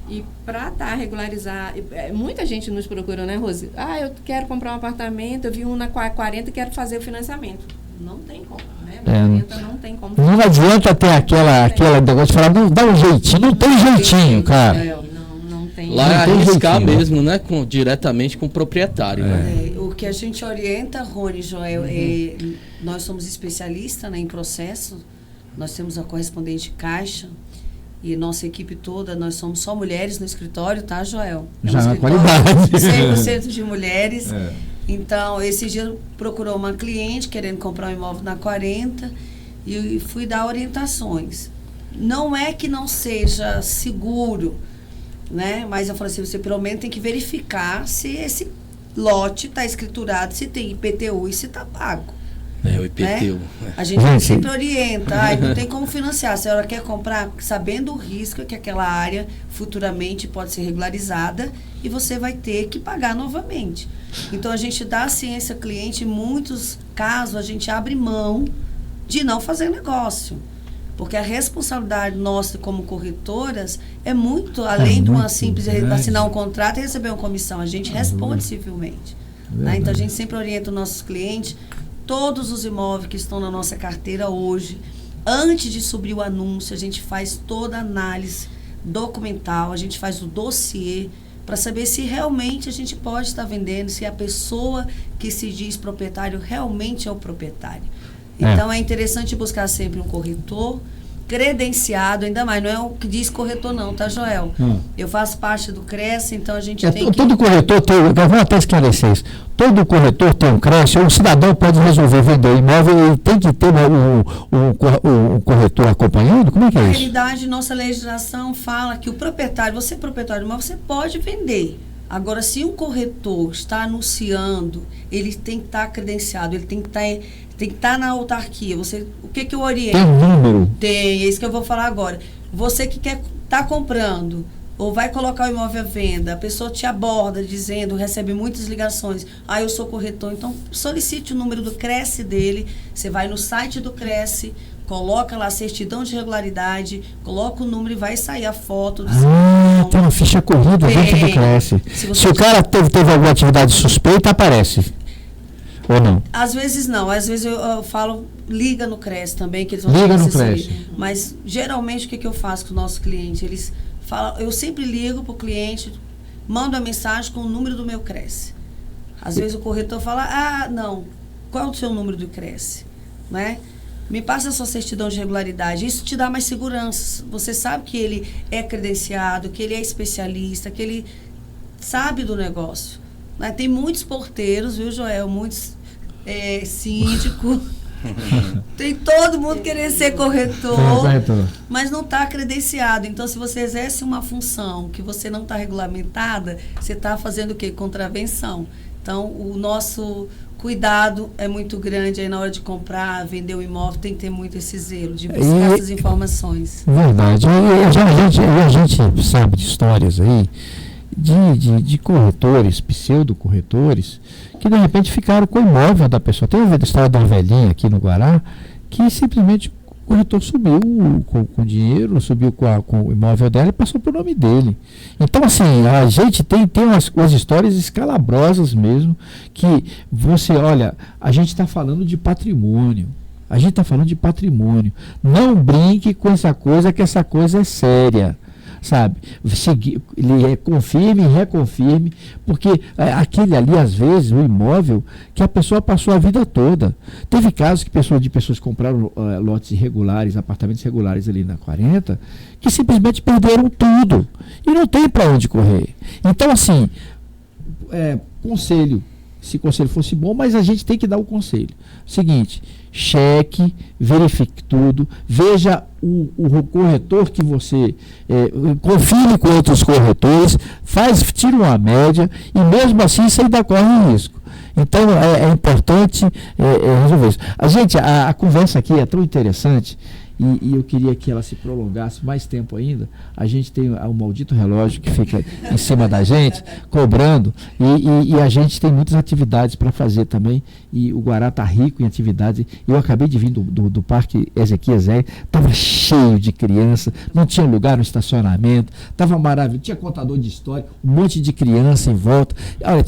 E para regularizar, muita gente nos procura, né, Rose? Eu quero comprar um apartamento, eu vi um na 40 e quero fazer o financiamento. Não tem como, né? 40 não tem como. Não adianta ter aquela negócio de falar, não dá um jeitinho, não tem jeitinho, cara. Não tem. Lá é arriscar mesmo, né? Diretamente com o proprietário. Né? O que a gente orienta, Rony, Joel, nós somos especialistas, né, em processo, nós temos a correspondente Caixa, e nossa equipe toda, nós somos só mulheres no escritório, tá, Joel? Já na qualidade. 100% de mulheres. Então, esse dia procurou uma cliente querendo comprar um imóvel na 40 e fui dar orientações. Não é que não seja seguro, né? Mas eu falei assim, você pelo menos tem que verificar se esse lote está escriturado, se tem IPTU e se está pago. O IPTU. Né? A gente sempre orienta, não tem como financiar. Se a senhora quer comprar sabendo o risco que aquela área futuramente pode ser regularizada e você vai ter que pagar novamente. Então, a gente dá ciência ao cliente, em muitos casos, a gente abre mão de não fazer negócio. Porque a responsabilidade nossa como corretoras é muito além de uma simples assinar um contrato e receber uma comissão. A gente responde civilmente. Né? Então, a gente sempre orienta os nossos clientes. Todos os imóveis que estão na nossa carteira hoje, antes de subir o anúncio, a gente faz toda a análise documental, a gente faz o dossiê para saber se realmente a gente pode estar vendendo, se a pessoa que se diz proprietário realmente é o proprietário. Então, é interessante buscar sempre um corretor credenciado, ainda mais, não é o que diz corretor não, tá, Joel? Eu faço parte do CRES, então a gente tem que... Todo corretor tem, eu vou até esclarecer isso, todo corretor tem um CRES, o cidadão pode resolver vender o imóvel e tem que ter o corretor acompanhando? Como é que é isso? Na realidade, nossa legislação fala que o proprietário, você é proprietário do imóvel, você pode vender. Agora, se um corretor está anunciando, ele tem que estar credenciado, ele tem que estar na autarquia. O que eu oriento? Tem um número? Tem, é isso que eu vou falar agora. Você que quer estar comprando ou vai colocar o imóvel à venda, a pessoa te aborda dizendo, recebe muitas ligações, eu sou corretor, então solicite o número do CRES dele, você vai no site do CRES, coloca lá a certidão de regularidade, coloca o número e vai sair a foto do tem uma ficha corrida dentro do CRES. Se o cara teve alguma atividade suspeita, aparece. Ou não? Às vezes não, às vezes eu falo, liga no CRES também, que eles vão liga no CRES. Mas geralmente o que eu faço com os nossos clientes? Eles falam, eu sempre ligo para o cliente, mando a mensagem com o número do meu CRES. Às vezes o corretor fala, não, qual é o seu número do CRES? Né? Me passa a sua certidão de regularidade. Isso te dá mais segurança. Você sabe que ele é credenciado, que ele é especialista, que ele sabe do negócio. Né? Tem muitos porteiros, viu, Joel? Muitos síndicos. Tem todo mundo querendo ser corretor, mas não está credenciado. Então, se você exerce uma função que você não está regulamentada, você está fazendo o quê? Contravenção. Então, o nosso cuidado é muito grande aí na hora de comprar, vender o imóvel, tem que ter muito esse zelo de buscar essas informações. Verdade. A gente sabe de histórias aí de corretores, pseudo-corretores, que de repente ficaram com o imóvel da pessoa. Tem a história de uma velhinha aqui no Guará, que simplesmente o corretor subiu com dinheiro, subiu com o imóvel dela e passou por nome dele. Então, assim, a gente tem umas histórias escalabrosas mesmo, que você, olha, a gente está falando de patrimônio. A gente está falando de patrimônio. Não brinque com essa coisa, que essa coisa é séria. Sabe, ele confirme e reconfirme, porque aquele ali, às vezes, o imóvel que a pessoa passou a vida toda. Teve casos de pessoas que compraram lotes irregulares, apartamentos irregulares ali na 40, que simplesmente perderam tudo e não tem para onde correr. Então, assim, conselho, se o conselho fosse bom, mas a gente tem que dar o conselho. Seguinte, cheque, verifique tudo, veja o corretor que você confirme com outros corretores, tira uma média e mesmo assim você ainda corre risco. Então é importante resolver isso. A conversa aqui é tão interessante e eu queria que ela se prolongasse mais tempo ainda. A gente tem o maldito relógio que fica em cima da gente, cobrando, e a gente tem muitas atividades para fazer também, e o Guará está rico em atividades. Eu acabei de vir do Parque Ezequias Zé, estava cheio de criança, não tinha lugar no estacionamento, estava maravilhoso, tinha contador de história, um monte de criança em volta, olha,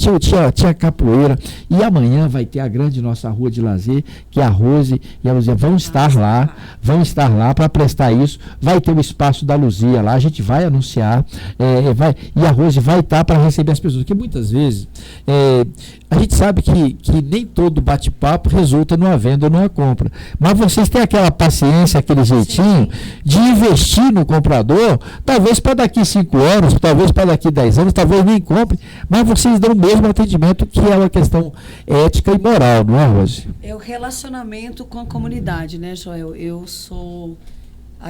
tinha capoeira, e amanhã vai ter a grande nossa rua de lazer, que a Rose e a Luzia vão estar lá para prestar isso, vai ter o espaço da Luzia lá, a gente vai anunciar, e a Rose vai estar para receber as pessoas, porque muitas vezes a gente sabe que nem todo bate-papo resulta numa venda ou numa compra, mas vocês têm aquela paciência, aquele jeitinho de investir no comprador, talvez para daqui 5 anos, talvez para daqui 10 anos, talvez nem compre, mas vocês dão o mesmo atendimento, que é uma questão ética e moral, não é, Rose? É o relacionamento com a comunidade, né, Joel?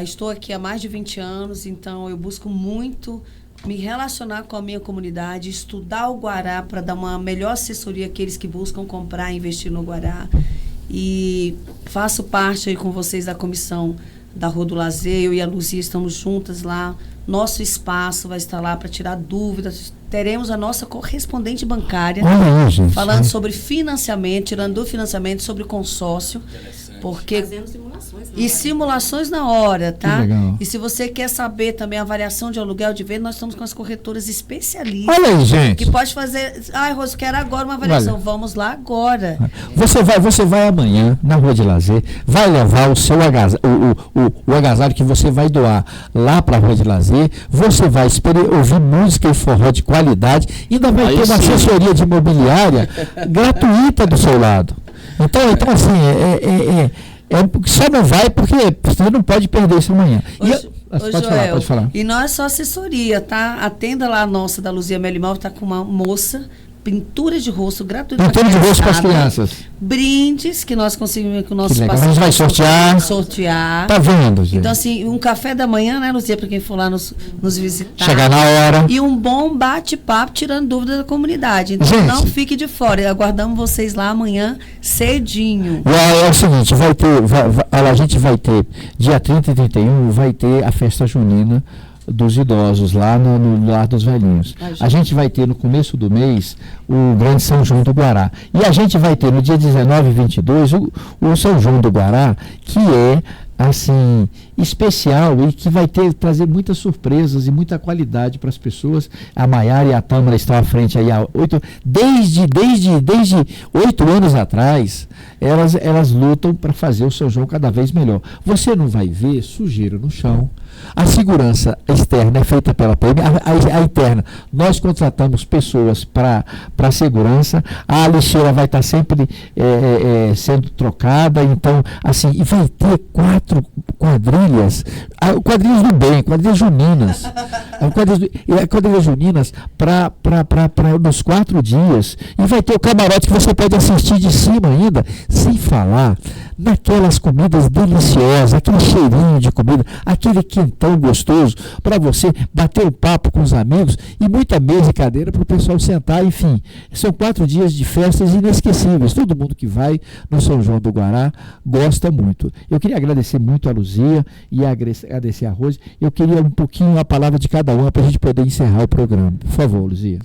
Estou aqui há mais de 20 anos, então eu busco muito me relacionar com a minha comunidade, estudar o Guará para dar uma melhor assessoria àqueles que buscam comprar e investir no Guará. E faço parte aí com vocês da comissão da Rua do Lazer, eu e a Luzia estamos juntas lá. Nosso espaço vai estar lá para tirar dúvidas. Teremos a nossa correspondente bancária falando sobre financiamento, tirando do financiamento, sobre consórcio. Porque fazendo simulações na hora, tá? E se você quer saber também a variação de aluguel de venda, nós estamos com as corretoras especialistas. Olha aí, gente. Que pode fazer. Ai, Rose, quero agora uma variação. Olha. Vamos lá agora. Você vai amanhã na Rua de Lazer, vai levar o seu o agasalho que você vai doar lá para a Rua de Lazer, você vai ouvir música e forró de qualidade, ainda vai ter uma assessoria de imobiliária gratuita do seu lado. Então assim, só não vai porque você não pode perder isso amanhã. Pode falar. E não é só assessoria, tá? A tenda lá nossa da Luzia Melimol está com uma moça, pintura de rosto gratuita. Pintura de rosto para as crianças. Brindes que nós conseguimos com o nosso parceiro. A gente vai sortear. Tá vendo, gente? Então, assim, um café da manhã, né, Luzia, para quem for lá nos visitar. Chegar na hora. E um bom bate-papo, tirando dúvidas da comunidade. Então, gente, não fique de fora. Aguardamos vocês lá amanhã, cedinho. É o seguinte, a gente vai ter, dia 30 e 31, vai ter a festa junina dos idosos, lá no Lar dos Velhinhos. A gente vai ter no começo do mês o Grande São João do Guará. E a gente vai ter no dia 19 e 22 o São João do Guará, que é assim, especial e que vai trazer muitas surpresas e muita qualidade para as pessoas. A Maiara e a Tâmara estão à frente aí há desde 8 anos atrás, elas lutam para fazer o São João cada vez melhor. Você não vai ver sujeira no chão. A segurança externa é feita pela PM, a interna, nós contratamos pessoas para a segurança, a lixeira vai estar sempre sendo trocada, então, assim, e vai ter 4 quadrilhas do bem, quadrilhas juninas, quadrilhas juninas para nos 4 dias, e vai ter o camarote que você pode assistir de cima ainda, sem falar naquelas comidas deliciosas, aquele cheirinho de comida, aquele quentão gostoso para você bater o papo com os amigos e muita mesa e cadeira para o pessoal sentar, enfim. São 4 dias de festas inesquecíveis. Todo mundo que vai no São João do Guará gosta muito. Eu queria agradecer muito a Luzia e agradecer a Rose. Eu queria um pouquinho a palavra de cada uma para a gente poder encerrar o programa. Por favor, Luzia.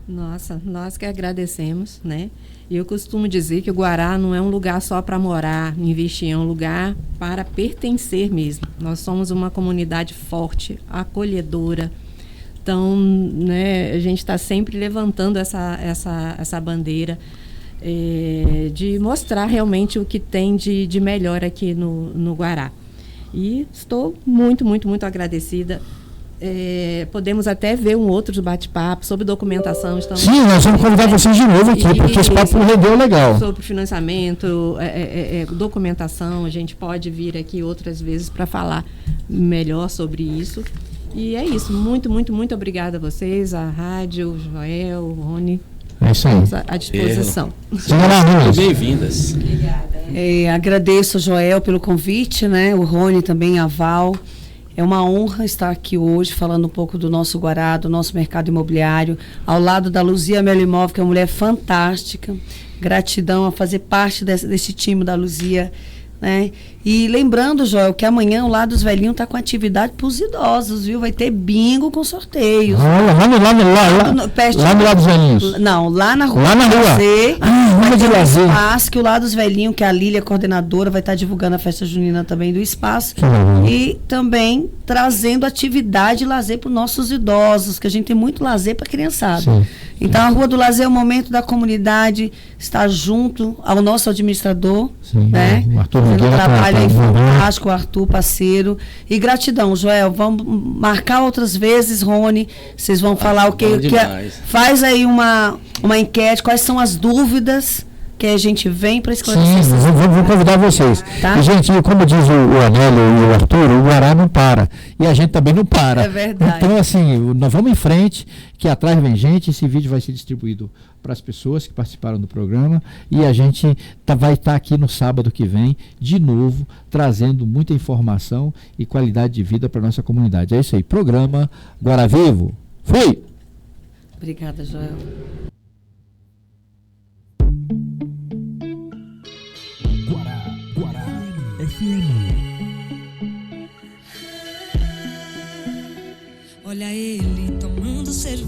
Nossa, nós que agradecemos, né? E eu costumo dizer que o Guará não é um lugar só para morar, investir, é um lugar para pertencer mesmo. Nós somos uma comunidade forte, acolhedora. Então, né, a gente está sempre levantando essa bandeira de mostrar realmente o que tem de melhor aqui no Guará. E estou muito, muito, muito agradecida. Podemos até ver um outro bate-papo sobre documentação. Sim, nós vamos convidar vocês de novo aqui, porque esse papo rendeu legal. Sobre financiamento, documentação, a gente pode vir aqui outras vezes para falar melhor sobre isso. E é isso, muito, muito, muito obrigada a vocês, a rádio, o Joel, o Rony. É isso aí. À disposição. Bem-vindas. Obrigada. Agradeço, Joel, pelo convite, né? O Rony também, a Val. É uma honra estar aqui hoje falando um pouco do nosso Guará, do nosso mercado imobiliário, ao lado da Luzia Melimov, que é uma mulher fantástica. Gratidão a fazer parte desse time da Luzia, né? E lembrando, Joel, que amanhã o Lar dos Velhinhos está com atividade para os idosos, viu? Vai ter bingo com sorteios. Lá no Lar dos Velhinhos. Não, lá na rua. Lá na rua. Vai ter um espaço que o Lar dos Velhinhos, que a Lília, coordenadora, vai estar divulgando a festa junina também do espaço. E também trazendo atividade e lazer para os nossos idosos, que a gente tem muito lazer para a criançada. Sim. Então, a Rua do Lazer é o momento da comunidade estar junto ao nosso administrador, Sim, né? o Arthur Fazendo um Nogueira trabalho aí tá fantástico, o Arthur, parceiro. E gratidão, Joel. Vamos marcar outras vezes, Rony. Vocês vão falar o que faz aí uma enquete, quais são as dúvidas que a gente vem para esclarecer. Sim, vou convidar vocês. Tá? E, gente, como diz o Anélio e o Arthur, o Guará não para. E a gente também não para. É verdade. Então, assim, nós vamos em frente, que atrás vem gente. Esse vídeo vai ser distribuído para as pessoas que participaram do programa. E a gente vai estar aqui no sábado que vem, de novo, trazendo muita informação e qualidade de vida para a nossa comunidade. É isso aí. Programa Guará Vivo. Fui! Obrigada, Joel. Guará FM. Olha ele tomando cerveja.